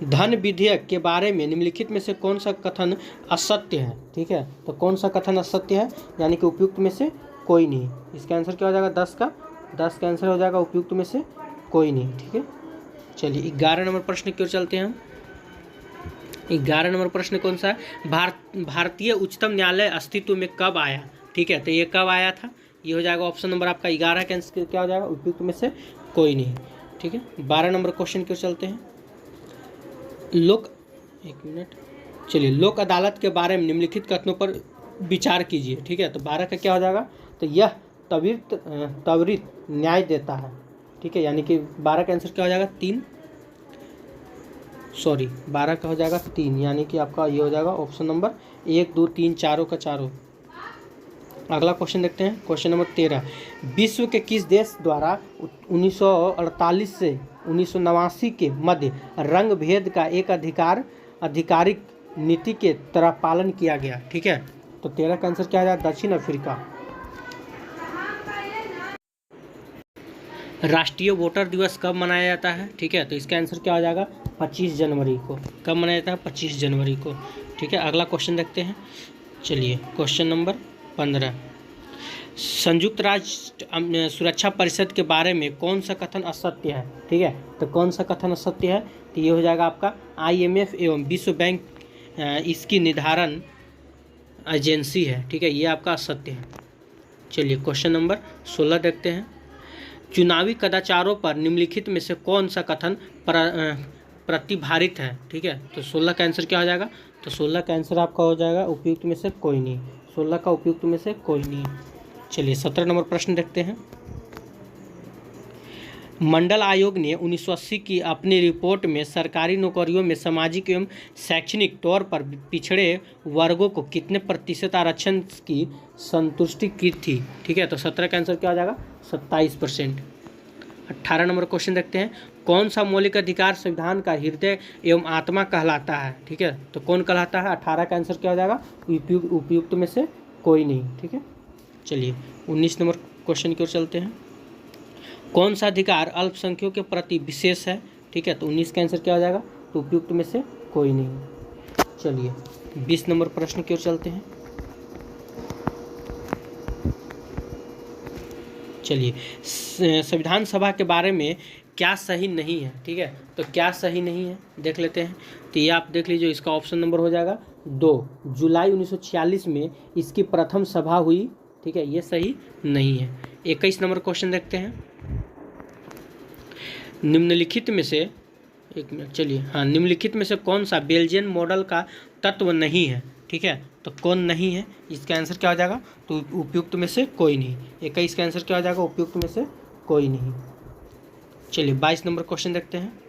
धन विधेयक के बारे में निम्नलिखित में से कौन सा कथन असत्य है? ठीक है, तो कौन सा कथन असत्य है, यानी कि उपयुक्त में से कोई नहीं। इसका आंसर क्या हो जाएगा? 10 का आंसर हो जाएगा उपयुक्त में से कोई नहीं। ठीक है, चलिए 11 नंबर प्रश्न की ओर चलते हैं हम। 11 नंबर प्रश्न कौन सा है? भारतीय उच्चतम न्यायालय अस्तित्व में कब आया? ठीक है, तो ये कब आया था? ये हो जाएगा ऑप्शन नंबर आपका 11 का आंसर क्या हो जाएगा? उपयुक्त में से कोई नहीं। ठीक है, 12 नंबर क्वेश्चन की ओर चलते हैं। चलिए लोक अदालत के बारे में निम्नलिखित कथनों पर विचार कीजिए। ठीक है, तो 12 का क्या हो जाएगा? तो यह त्वरित न्याय देता है। ठीक है, यानी कि 12 का आंसर क्या हो जाएगा? 12 का हो जाएगा 3, यानी कि आपका ये हो जाएगा ऑप्शन नंबर 1 2 3 चारों का चारों। अगला क्वेश्चन देखते हैं, क्वेश्चन नंबर 13। विश्व के किस देश द्वारा 1948 से 1989 के मध्य रंग भेद का एक आधिकारिक नीति के तरह पालन किया गया? ठीक है, तो 13 का आंसर क्या आ जाएगा? दक्षिण अफ्रीका। राष्ट्रीय वोटर दिवस कब मनाया जाता है? ठीक है, तो इसका आंसर क्या हो जाएगा? 25 जनवरी को। कब मनाया जाता है? 25 जनवरी को। ठीक है, अगला क्वेश्चन देखते हैं। चलिए क्वेश्चन नंबर 15। संयुक्त राष्ट्र सुरक्षा परिषद के बारे में कौन सा कथन असत्य है? ठीक है, तो कौन सा कथन असत्य है? तो ये हो जाएगा आपका IMF एवं विश्व बैंक इसकी निर्धारण एजेंसी है। ठीक है, ये आपका असत्य है। चलिए क्वेश्चन नंबर 16 देखते हैं। चुनावी कदाचारों पर निम्नलिखित में से कौन सा कथन प्रतिभारित है? ठीक है, तो 16 का आंसर क्या हो जाएगा? तो 16 का आंसर आपका हो जाएगा उपयुक्त में से कोई नहीं। 16 का उपयुक्त में से कोई नहीं। चलिए 17 नंबर प्रश्न देखते हैं। मंडल आयोग ने 1980 की अपनी रिपोर्ट में सरकारी नौकरियों में सामाजिक एवं शैक्षणिक तौर पर पिछड़े वर्गों को कितने प्रतिशत आरक्षण की संतुष्टि की थी? ठीक है, तो 17 का आंसर क्या हो जाएगा? 27%। 18 नंबर क्वेश्चन देखते हैं। कौन सा मौलिक अधिकार संविधान का हृदय एवं आत्मा कहलाता है? ठीक है, तो कौन कहलाता है? 18 का आंसर क्या हो जाएगा? उपयुक्त में से कोई नहीं। ठीक है, चलिए 19 नंबर क्वेश्चन की ओर चलते हैं। कौन सा अधिकार अल्पसंख्यकों के प्रति विशेष है? ठीक है, तो 19 का आंसर क्या हो जाएगा? तो उपयुक्त में से कोई नहीं। चलिए 20 नंबर प्रश्न की ओर चलते हैं। चलिए संविधान सभा के बारे में क्या सही नहीं है, ठीक है, तो क्या सही नहीं है देख लेते हैं। तो ये आप देख लीजिए, इसका ऑप्शन नंबर हो जाएगा 2, जुलाई 1946 में इसकी प्रथम सभा हुई, ठीक है, ये सही नहीं है। 21 नंबर क्वेश्चन देखते हैं। निम्नलिखित में से, एक मिनट, चलिए, हाँ, निम्नलिखित में से कौन सा बेल्जियन मॉडल का तत्व नहीं है, ठीक है, तो कौन नहीं है, इसका आंसर क्या हो जाएगा, तो उपयुक्त में से कोई नहीं। 21 का आंसर क्या हो जाएगा, उपयुक्त में से कोई नहीं। चलिए 22 नंबर क्वेश्चन देखते हैं।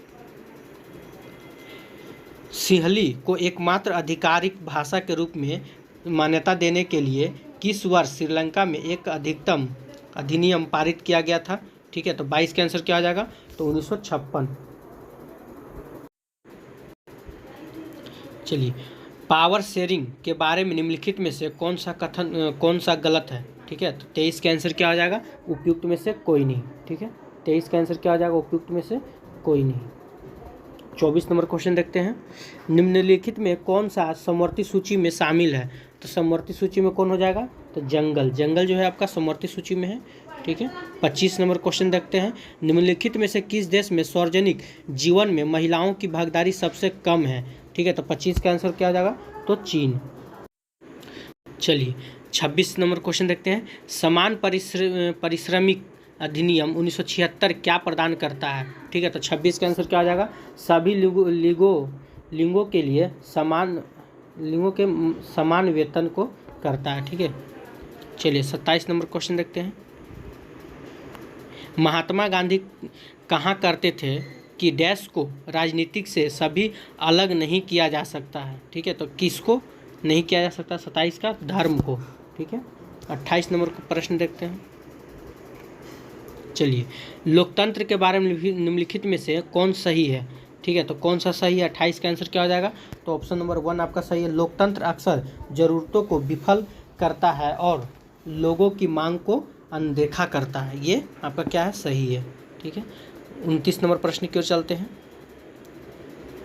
सिंहली को एकमात्र आधिकारिक भाषा के रूप में मान्यता देने के लिए किस वर्ष श्रीलंका में एक अधिकतम अधिनियम पारित किया गया था, ठीक है, तो 22 का आंसर क्या हो जाएगा, तो 1956। चलिए पावर शेयरिंग के बारे में निम्नलिखित में से कौन सा गलत है, ठीक है, तो 23 का आंसर क्या हो जाएगा, उपयुक्त में से कोई नहीं, ठीक है, 23 का आंसर क्या हो जाएगा, उपयुक्त में से कोई नहीं। 24 नंबर क्वेश्चन देखते हैं। निम्नलिखित में कौन सा समवर्ती सूची में शामिल है, तो समवर्ती सूची में कौन हो जाएगा, तो जंगल जो है आपका समवर्ती सूची में है, ठीक है। 25 नंबर क्वेश्चन देखते हैं। निम्नलिखित में से किस देश में सार्वजनिक जीवन में महिलाओं की भागीदारी सबसे कम है, ठीक है, तो 25 का आंसर क्या हो जाएगा, तो चीन। चलिए 26 नंबर क्वेश्चन देखते हैं। समान पारिश्रमिक अधिनियम 1976 क्या प्रदान करता है, ठीक है, तो 26 का आंसर क्या हो जाएगा, सभी लिंगों के लिए समान वेतन को करता है, ठीक है। चलिए 27 नंबर क्वेश्चन देखते हैं। महात्मा गांधी कहा करते थे कि डैश को राजनीतिक से सभी अलग नहीं किया जा सकता है, ठीक है, तो किसको नहीं किया जा सकता, 27 का धर्म को, ठीक है। 28 नंबर को प्रश्न देखते हैं। चलिए लोकतंत्र के बारे में निम्नलिखित में से कौन सही है, ठीक है, तो कौन सा सही है, 28 का आंसर क्या हो जाएगा, तो ऑप्शन नंबर 1 आपका सही है। लोकतंत्र अक्सर जरूरतों को विफल करता है और लोगों की मांग को अनदेखा करता है, ये आपका क्या है, सही है, ठीक है। 29 नंबर प्रश्न की ओर चलते हैं।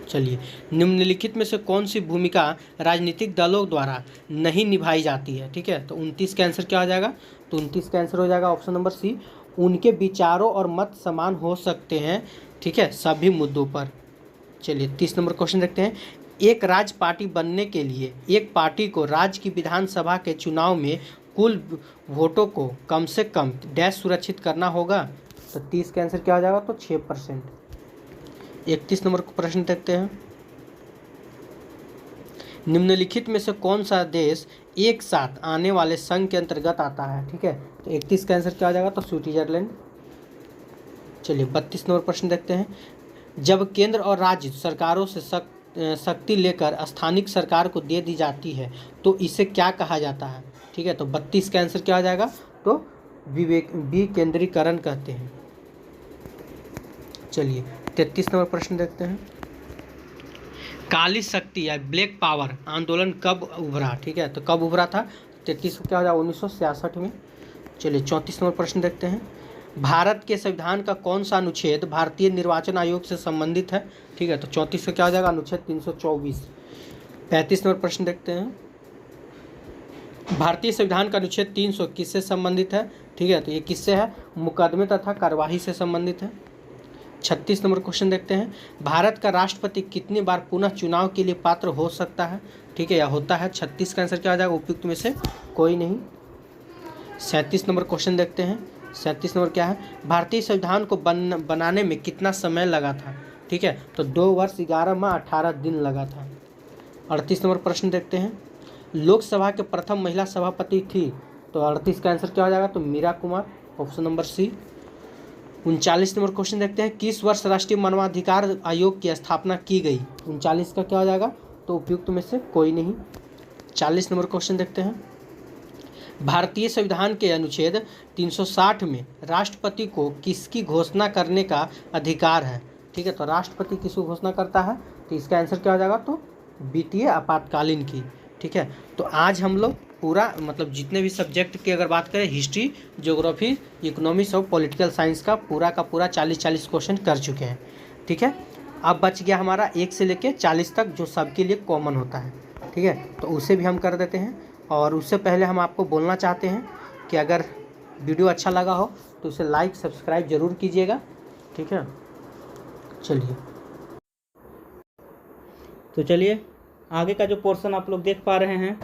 चलिए निम्नलिखित में से कौन सी भूमिका राजनीतिक दलों द्वारा नहीं निभाई जाती है, ठीक है, तो 29 का आंसर क्या हो जाएगा, तो 29 का आंसर हो जाएगा ऑप्शन नंबर सी, उनके विचारों और मत समान हो सकते हैं, ठीक है, सभी मुद्दों पर। चलिए 30 नंबर क्वेश्चन देखते हैं। एक राज्य पार्टी बनने के लिए एक पार्टी को राज्य की विधानसभा के चुनाव में कुल वोटों को कम से कम डैश सुरक्षित करना होगा, तो 30 का आंसर क्या हो जाएगा, तो 6%। 31 नंबर प्रश्न देखते हैं। निम्नलिखित में से कौन सा देश एक साथ आने वाले संघ के अंतर्गत आता है, ठीक है, तो 31 का आंसर क्या हो जाएगा, तो स्विट्जरलैंड। चलिए 32 नंबर प्रश्न देखते हैं। जब केंद्र और राज्य सरकारों से शक्ति लेकर स्थानिक सरकार को दे दी जाती है तो इसे क्या कहा जाता है, ठीक है, तो 32 का आंसर क्या हो जाएगा, तो विकेंद्रीकरण कहते हैं। चलिए 33 नंबर प्रश्न देखते हैं। काली शक्ति या ब्लैक पावर आंदोलन कब उभरा, ठीक है, तो कब उभरा था, 33 को क्या हो जाएगा, 1966 में। चलिए 34 नंबर प्रश्न देखते हैं। भारत के संविधान का कौन सा अनुच्छेद भारतीय निर्वाचन आयोग से संबंधित है, ठीक है, तो 34 का क्या हो जाएगा, अनुच्छेद 324। 35 नंबर प्रश्न देखते हैं। भारतीय संविधान का अनुच्छेद 300 किससे संबंधित है, ठीक है, तो ये किससे है, मुकदमे तथा कार्यवाही से संबंधित है। 36 नंबर क्वेश्चन देखते हैं। भारत का राष्ट्रपति कितनी बार पुनः चुनाव के लिए पात्र हो सकता है, ठीक है, या होता है, 36 का आंसर क्या हो जाएगा, उपयुक्त में से कोई नहीं। 37 नंबर क्वेश्चन देखते हैं। 37 नंबर क्या है, भारतीय संविधान को बनाने में कितना समय लगा था, ठीक है, तो 2 वर्ष 11 माह 18 दिन लगा था। 38 नंबर प्रश्न देखते हैं। लोकसभा के प्रथम महिला सभापति थी, तो 38 का आंसर क्या हो जाएगा, तो Meera Kumar, option number C. 39 number question देखते हैं। किस वर्ष राष्ट्रीय मानवाधिकार आयोग की स्थापना की गई, 39 का क्या हो जाएगा, तो उपयुक्त में से कोई नहीं। 40 नंबर क्वेश्चन देखते हैं। भारतीय संविधान के अनुच्छेद 360 में राष्ट्रपति को किसकी घोषणा करने का अधिकार है, ठीक है, तो राष्ट्रपति किसको घोषणा करता है, तो इसका आंसर क्या हो जाएगा, तो वित्तीय आपातकालीन की, ठीक है। तो आज हम लोग पूरा मतलब जितने भी सब्जेक्ट की अगर बात करें, हिस्ट्री, ज्योग्राफी, इकोनॉमिक्स और पॉलिटिकल साइंस का पूरा 40 क्वेश्चन कर चुके हैं, ठीक है। अब बच गया हमारा 1 से लेके 40 तक जो सबके लिए कॉमन होता है, ठीक है। तो उसे भी हम कर देते हैं। और उससे पहले हम आपको बोलना चाहते हैं कि अगर वीडियो अच्छा लगा हो तो उसे लाइक सब्सक्राइब ज़रूर कीजिएगा, ठीक है। चलिए, तो चलिए आगे का जो पोर्शन आप लोग देख पा रहे हैं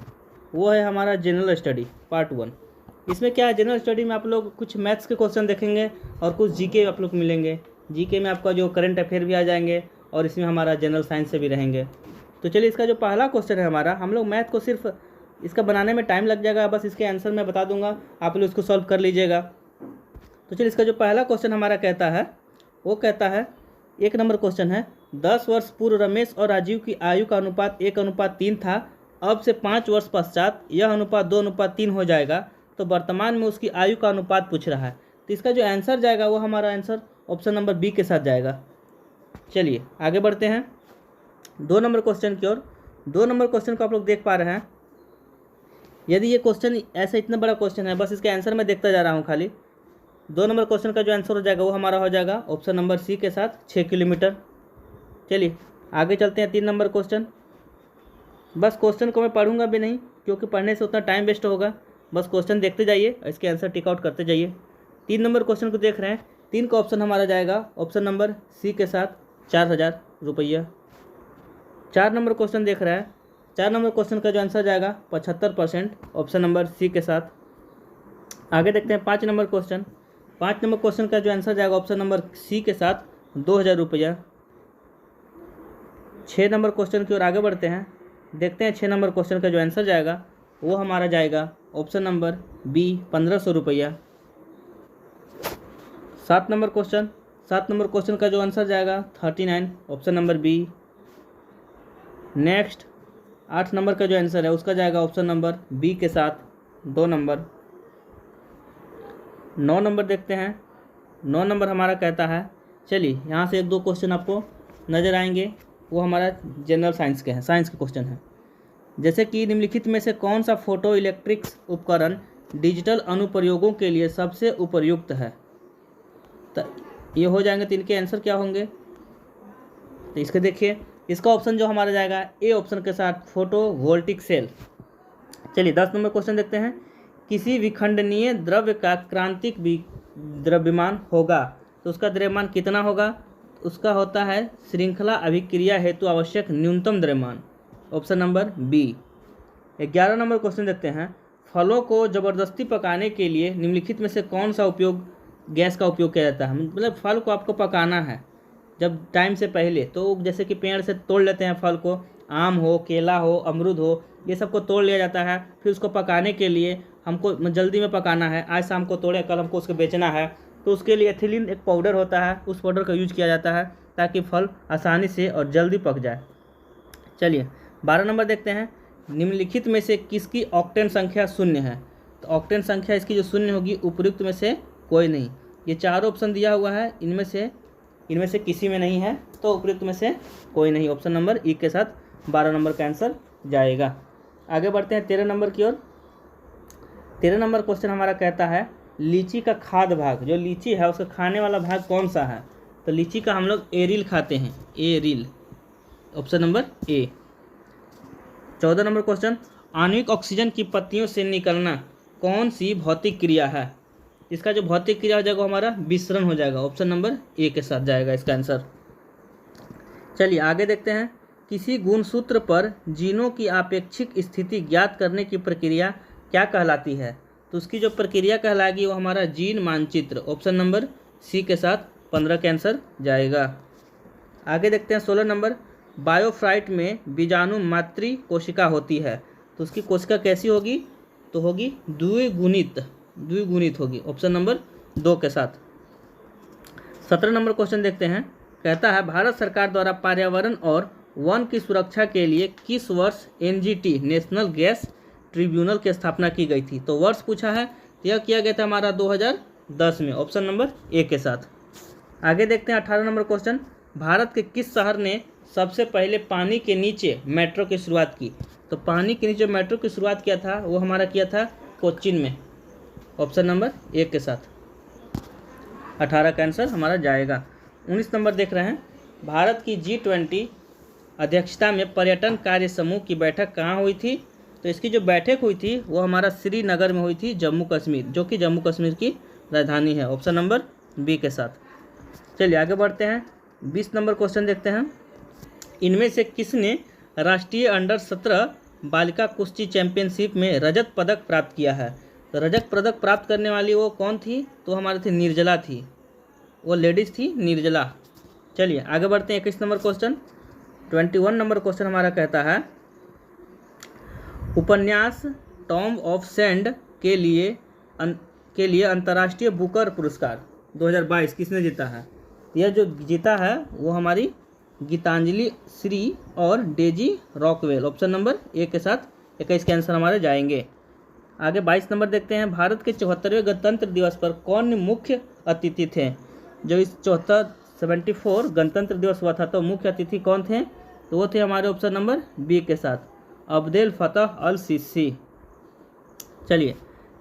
वो है हमारा जनरल स्टडी पार्ट 1। इसमें क्या है, जनरल स्टडी में आप लोग कुछ मैथ्स के क्वेश्चन देखेंगे और कुछ जीके आप लोग मिलेंगे। जीके में आपका जो करंट अफेयर भी आ जाएंगे और इसमें हमारा जनरल साइंस से भी रहेंगे। तो चलिए, इसका जो पहला क्वेश्चन है हमारा, हम लोग मैथ को सिर्फ इसका बनाने में टाइम लग जाएगा, बस इसके आंसर मैं बता दूंगा, आप लोग इसको सॉल्व कर लीजिएगा। तो चलिए, इसका जो पहला क्वेश्चन हमारा कहता है, वो कहता है 1 नंबर क्वेश्चन है, 10 वर्ष पूर्व रमेश और राजीव की आयु का अनुपात 1:3 था। अब से 5 वर्ष पश्चात यह अनुपात 2:3 हो जाएगा, तो वर्तमान में उसकी आयु का अनुपात पूछ रहा है। तो इसका जो आंसर जाएगा वो हमारा आंसर ऑप्शन नंबर बी के साथ जाएगा। चलिए आगे बढ़ते हैं 2 नंबर क्वेश्चन की ओर। 2 नंबर क्वेश्चन को आप लोग देख पा रहे हैं। यदि ये क्वेश्चन ऐसा इतना बड़ा क्वेश्चन है, बस इसके आंसर मैं देखता जा रहा हूँ खाली। 2 नंबर क्वेश्चन का जो आंसर हो जाएगा वो हमारा हो जाएगा ऑप्शन नंबर सी के साथ 6 किलोमीटर। चलिए आगे चलते हैं 3 नंबर क्वेश्चन। बस क्वेश्चन को मैं पढ़ूंगा भी नहीं क्योंकि पढ़ने से उतना टाइम वेस्ट होगा, बस क्वेश्चन देखते जाइए और इसके आंसर टिक आउट करते जाइए। 3 नंबर क्वेश्चन को देख रहे हैं, 3 का ऑप्शन हमारा जाएगा ऑप्शन नंबर सी के साथ 4000 रुपया। 4 नंबर क्वेश्चन देख रहे हैं, 4 नंबर क्वेश्चन का जो आंसर जाएगा 75% ऑप्शन नंबर सी के साथ। आगे देखते हैं 5 नंबर क्वेश्चन। 5 नंबर क्वेश्चन का जो आंसर जाएगा ऑप्शन नंबर सी के साथ 2000 रुपया। 6 नंबर क्वेश्चन की ओर आगे बढ़ते हैं, देखते हैं 6 नंबर क्वेश्चन का जो आंसर जाएगा वो हमारा जाएगा ऑप्शन नंबर बी 1500 रुपया। 7 नंबर क्वेश्चन, 7 नंबर क्वेश्चन का जो आंसर जाएगा 39 option number B. Next 8 number का जो आंसर है उसका जाएगा ऑप्शन नंबर बी के साथ 2 नंबर। 9 नंबर देखते हैं, 9 नंबर हमारा कहता है, चलिए यहाँ से 1-2 क्वेश्चन आपको नज़र आएंगे, वो हमारा जनरल साइंस के हैं, साइंस के क्वेश्चन हैं। जैसे कि निम्नलिखित में से कौन सा फोटो इलेक्ट्रिक्स उपकरण डिजिटल अनुप्रयोगों के लिए सबसे उपयुक्त है। तो ये हो जाएंगे, तो इनके आंसर क्या होंगे। तो इसके देखिए, इसका ऑप्शन जो हमारा जाएगा ए ऑप्शन के साथ फोटो वोल्टिक सेल। चलिए 10 नंबर क्वेश्चन देखते हैं, किसी विखंडनीय द्रव्य का क्रांतिक द्रव्यमान होगा तो उसका द्रव्यमान कितना होगा। उसका होता है श्रृंखला अभिक्रिया हेतु आवश्यक न्यूनतम द्रव्यमान, option number B. 11 number question देखते हैं, फलों को ज़बरदस्ती पकाने के लिए निम्नलिखित में से कौन सा उपयोग गैस का उपयोग किया जाता है। मतलब फल को आपको पकाना है जब टाइम से पहले, तो जैसे कि पेड़ से तोड़ लेते हैं फल को, आम हो, केला हो, अमरूद हो, ये सब को तोड़ लिया जाता है। फिर उसको पकाने के लिए हमको जल्दी में पकाना है, आज शाम को तोड़े कल हमको उसको बेचना है, तो उसके लिए एथिलीन एक पाउडर होता है, उस पाउडर का यूज किया जाता है ताकि फल आसानी से और जल्दी पक जाए। चलिए 12 नंबर देखते हैं, निम्नलिखित में से किसकी ऑक्टेन संख्या 0 है। तो ऑक्टेन संख्या इसकी जो 0 होगी उपयुक्त में से कोई नहीं। ये 4 ऑप्शन दिया हुआ है, इनमें से किसी में नहीं है, तो उपयुक्त में से कोई नहीं, ऑप्शन नंबर ई के साथ 12 नंबर का आंसर जाएगा। आगे बढ़ते हैं 13 नंबर की ओर। 13 नंबर क्वेश्चन हमारा कहता है, लीची का खाद्य भाग, जो लीची है उसका खाने वाला भाग कौन सा है। तो लीची का हम लोग एरिल खाते हैं, aryl, option number A. 14 number question, आणविक ऑक्सीजन की पत्तियों से निकलना कौन सी भौतिक क्रिया है। इसका जो भौतिक क्रिया हो जाएगा हमारा विसरण हो जाएगा, ऑप्शन नंबर ए के साथ जाएगा इसका आंसर। चलिए आगे देखते हैं, किसी गुणसूत्र पर जीनों की आपेक्षिक स्थिति ज्ञात करने की प्रक्रिया क्या कहलाती है। तो उसकी जो प्रक्रिया कहलाएगी वो हमारा जीन मानचित्र, ऑप्शन नंबर सी के साथ 15 का आंसर जाएगा। आगे देखते हैं 16 नंबर, बायोफ्राइट में बीजाणु मातृ कोशिका होती है, तो उसकी कोशिका कैसी होगी। तो होगी द्विगुणित होगी, ऑप्शन नंबर 2 के साथ। 17 नंबर क्वेश्चन देखते हैं, कहता है भारत सरकार द्वारा पर्यावरण और वन की सुरक्षा के लिए किस वर्ष एनजीटी नेशनल गैस ट्रिब्यूनल की स्थापना की गई थी। तो वर्ष पूछा है, तो यह किया गया था हमारा 2010 में, ऑप्शन नंबर ए के साथ। आगे देखते हैं 18 नंबर क्वेश्चन, भारत के किस शहर ने सबसे पहले पानी के नीचे मेट्रो की शुरुआत की। तो पानी के नीचे मेट्रो की शुरुआत किया था वो हमारा किया था कोच्चिन में, ऑप्शन नंबर ए के साथ 18 का आंसर हमारा जाएगा। 19 नंबर देख रहे हैं, भारत की G20 अध्यक्षता में पर्यटन कार्य समूह की बैठक कहाँ हुई थी? तो इसकी जो बैठक हुई थी वो हमारा श्रीनगर में हुई थी, जम्मू कश्मीर, जो कि जम्मू कश्मीर की राजधानी है, ऑप्शन नंबर बी के साथ। चलिए आगे बढ़ते हैं, 20 नंबर क्वेश्चन देखते हैं। इनमें से किसने राष्ट्रीय अंडर 17 बालिका कुश्ती चैंपियनशिप में रजत पदक प्राप्त किया है? तो रजत पदक प्राप्त करने वाली वो कौन थी? तो हमारे थी निर्जला थी, वो लेडीज़ थी निर्जला। चलिए आगे बढ़ते हैं, 21 नंबर क्वेश्चन। 21 नंबर क्वेश्चन हमारा कहता है उपन्यास टॉम ऑफ सैंड के लिए अंतर्राष्ट्रीय बुकर पुरस्कार 2022 किसने जीता है? यह जो जीता है वो हमारी गीतांजलि श्री और Daisy Rockwell, option number A के साथ 21 के आंसर हमारे जाएंगे। आगे 22 नंबर देखते हैं। भारत के 74वें गणतंत्र दिवस पर कौन मुख्य अतिथि थे? जो इस 74 गणतंत्र दिवस हुआ था तो मुख्य अतिथि कौन थे? तो वो थे हमारे ऑप्शन नंबर बी के साथ अब्देल फतह अल सीसी। चलिए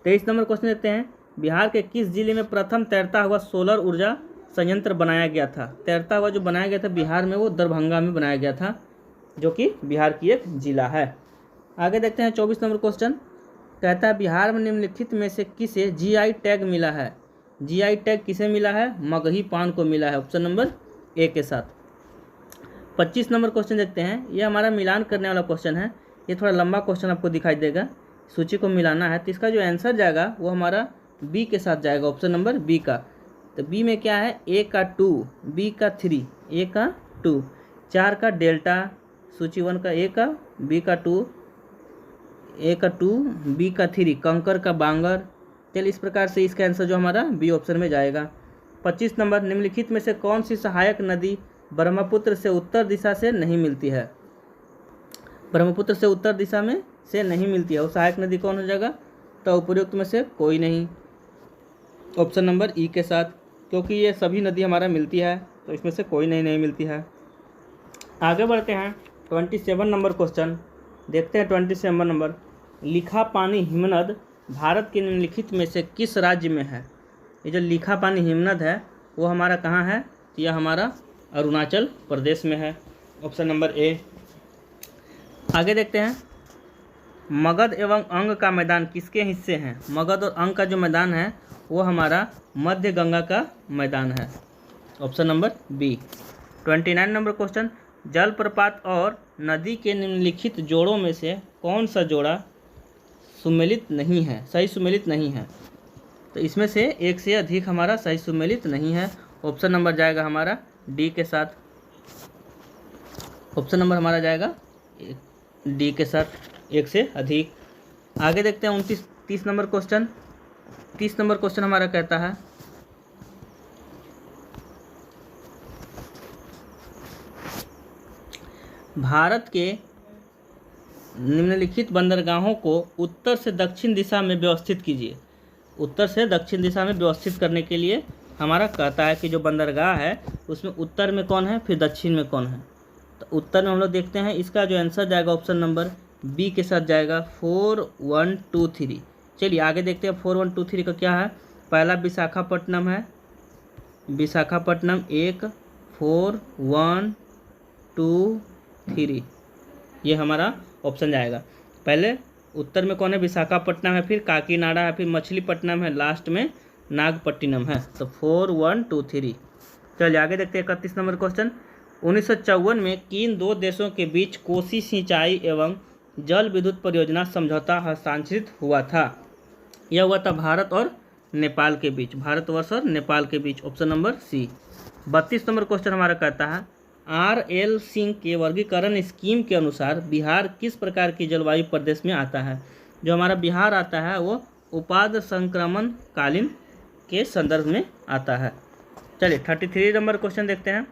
23 नंबर क्वेश्चन देखते हैं। बिहार के किस जिले में प्रथम तैरता हुआ सोलर ऊर्जा संयंत्र बनाया गया था? तैरता हुआ जो बनाया गया था बिहार में, वो दरभंगा में बनाया गया था, जो कि बिहार की एक जिला है। आगे देखते हैं 24 नंबर क्वेश्चन कहता है बिहार में निम्नलिखित में से किसे GI टैग मिला है? GI टैग किसे मिला है? मगही पान को मिला है, ऑप्शन नंबर ए के साथ। 25 नंबर क्वेश्चन देखते हैं। ये हमारा मिलान करने वाला क्वेश्चन है, ये थोड़ा लंबा क्वेश्चन आपको दिखाई देगा, सूची को मिलाना है, तो इसका जो आंसर जाएगा वो हमारा बी के साथ जाएगा, ऑप्शन नंबर बी का। तो बी में क्या है? ए का 2, बी का 3, ए का 2, 4 का डेल्टा, सूची 1 का ए का, बी का 2, ए का 2, बी का 3, कंकर का बांगर। चलिए इस प्रकार से इसका आंसर जो हमारा बी ऑप्शन में जाएगा। 25 नंबर निम्नलिखित में से कौन सी सहायक नदी ब्रह्मपुत्र से उत्तर दिशा से नहीं मिलती है? ब्रह्मपुत्र से उत्तर दिशा में से नहीं मिलती है, वो सहायक नदी कौन हो जाएगा? तो उपयुक्त में से कोई नहीं, ऑप्शन नंबर ई के साथ, क्योंकि ये सभी नदी हमारा मिलती है, तो इसमें से कोई नहीं मिलती है। आगे बढ़ते हैं 27 नंबर क्वेश्चन देखते हैं। 27 नंबर लिखा पानी हिमनद भारत के निम्नलिखित में से किस राज्य में है? ये जो लिखा पानी हिमनद है वो हमारा कहाँ है? तो यह हमारा अरुणाचल प्रदेश में है, ऑप्शन नंबर ए। आगे देखते हैं मगध एवं अंग का मैदान किसके हिस्से हैं? मगध और अंग का जो मैदान है वो हमारा मध्य गंगा का मैदान है, option number B. 29 number question जलप्रपात और नदी के निम्नलिखित जोड़ों में से कौन सा जोड़ा सुमेलित नहीं है, सही सुमेलित नहीं है? तो इसमें से एक से अधिक हमारा सही सुमेलित नहीं है, ऑप्शन नंबर जाएगा हमारा डी के साथ, ऑप्शन नंबर हमारा जाएगा डी के साथ, एक से अधिक। आगे देखते हैं 30 नंबर क्वेश्चन। 30 नंबर क्वेश्चन हमारा कहता है भारत के निम्नलिखित बंदरगाहों को उत्तर से दक्षिण दिशा में व्यवस्थित कीजिए। उत्तर से दक्षिण दिशा में व्यवस्थित करने के लिए हमारा कहता है कि जो बंदरगाह है उसमें उत्तर में कौन है, फिर दक्षिण में कौन है। तो उत्तर में हम लोग देखते हैं, इसका जो आंसर जाएगा ऑप्शन नंबर बी के साथ जाएगा 4, 1, 2, 3। चलिए आगे देखते हैं 4, 1, 2, 3 का क्या है। पहला विशाखापट्टनम है, विशाखापट्टनम 1, 4, 1, 2, 3, ये हमारा ऑप्शन जाएगा। पहले उत्तर में कौन है? विशाखापट्टनम है, फिर काकीनाडा है, फिर मछलीपट्टनम है, लास्ट में नागपट्टिनम है। तो 4, 1, 2, 3। चलिए आगे देखते हैं 31 नंबर क्वेश्चन। 1954 में किन दो देशों के बीच कोसी सिंचाई एवं जल विद्युत परियोजना समझौता हस्ताक्षरित हुआ था? यह हुआ था भारत और नेपाल के बीच, भारतवर्ष और नेपाल के बीच, option number C. 32 number question हमारा कहता है RL सिंह के वर्गीकरण स्कीम के अनुसार बिहार किस प्रकार की जलवायु प्रदेश में आता है? जो हमारा बिहार आता है वो उपाद संक्रमण कालीन के संदर्भ में आता है। चलिए 33 नंबर क्वेश्चन देखते हैं।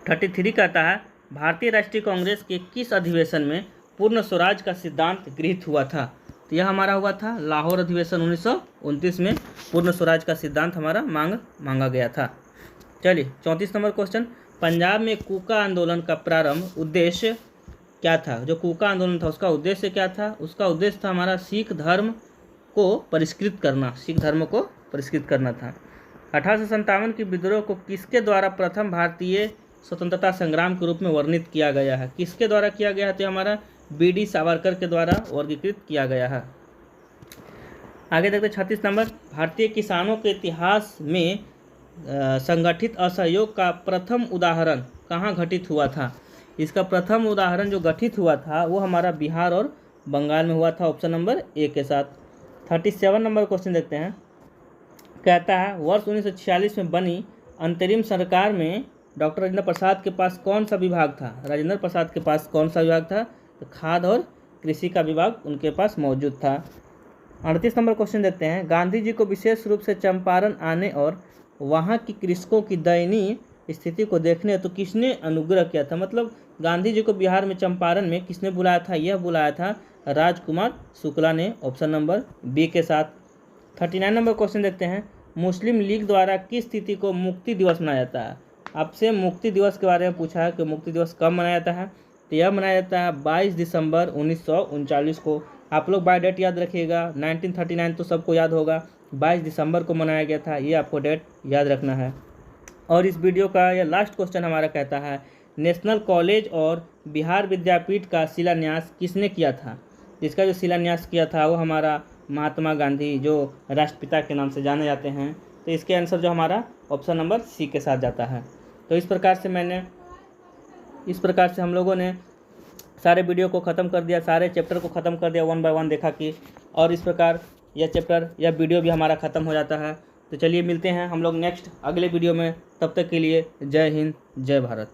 33 कहता है भारतीय राष्ट्रीय कांग्रेस के किस अधिवेशन में पूर्ण स्वराज का सिद्धांत गृहीत हुआ था? तो यह हमारा हुआ था लाहौर अधिवेशन 1929 में पूर्ण स्वराज का सिद्धांत हमारा मांगा गया था। चलिए 34 नंबर क्वेश्चन पंजाब में कूका आंदोलन का प्रारंभ उद्देश्य क्या था? जो कूका आंदोलन था उसका उद्देश्य क्या था? उसका उद्देश्य था हमारा सिख धर्म को परिष्कृत करना, सिख धर्म को परिष्कृत करना था। 1857 की विद्रोह को किसके द्वारा प्रथम भारतीय स्वतंत्रता संग्राम के रूप में वर्णित किया गया है? किसके द्वारा किया गया है? तो हमारा बी.डी. सावरकर के द्वारा वर्गीकृत किया गया है। आगे देखते 36 नंबर, भारतीय किसानों के इतिहास में संगठित असहयोग का प्रथम उदाहरण कहाँ घटित हुआ था? इसका प्रथम उदाहरण जो गठित हुआ था वो हमारा बिहार और बंगाल में हुआ था, ऑप्शन नंबर ए के साथ। 37 नंबर क्वेश्चन देखते हैं। कहता है वर्ष 1946 में बनी अंतरिम सरकार में डॉक्टर राजेंद्र प्रसाद के पास कौन सा विभाग था? राजेंद्र प्रसाद के पास कौन सा विभाग था? तो खाद्य और कृषि का विभाग उनके पास मौजूद था। 38 नंबर क्वेश्चन देखते हैं। गांधी जी को विशेष रूप से चंपारण आने और वहाँ की कृषकों की दयनीय स्थिति को देखने तो किसने अनुग्रह किया था? मतलब गांधी जी को बिहार में चंपारण में किसने बुलाया था? यह बुलाया था राजकुमार शुक्ला ने, ऑप्शन नंबर बी के साथ। 39 नंबर क्वेश्चन देखते हैं। मुस्लिम लीग द्वारा किस तिथि को मुक्ति दिवस मनाया जाता है? आपसे मुक्ति दिवस के बारे में पूछा है कि मुक्ति दिवस कब मनाया जाता है? तो यह मनाया जाता है 22 दिसंबर 1939 को। आप लोग बाय डेट याद रखिएगा। 1939 तो सबको याद होगा, 22 दिसंबर को मनाया गया था, ये आपको डेट याद रखना है। और इस वीडियो का यह लास्ट क्वेश्चन हमारा कहता है नेशनल कॉलेज और बिहार विद्यापीठ का शिलान्यास किसने किया था? जिसका जो शिलान्यास किया था वो हमारा महात्मा गांधी, जो राष्ट्रपिता के नाम से जाने जाते हैं। तो इसके आंसर जो हमारा ऑप्शन नंबर सी के साथ जाता है। तो इस प्रकार से हम लोगों ने सारे वीडियो को ख़त्म कर दिया, सारे चैप्टर को ख़त्म कर दिया, 1 बाय 1 देखा कि, और इस प्रकार यह चैप्टर या वीडियो भी हमारा ख़त्म हो जाता है। तो चलिए मिलते हैं हम लोग नेक्स्ट अगले वीडियो में। तब तक के लिए जय हिंद, जय भारत।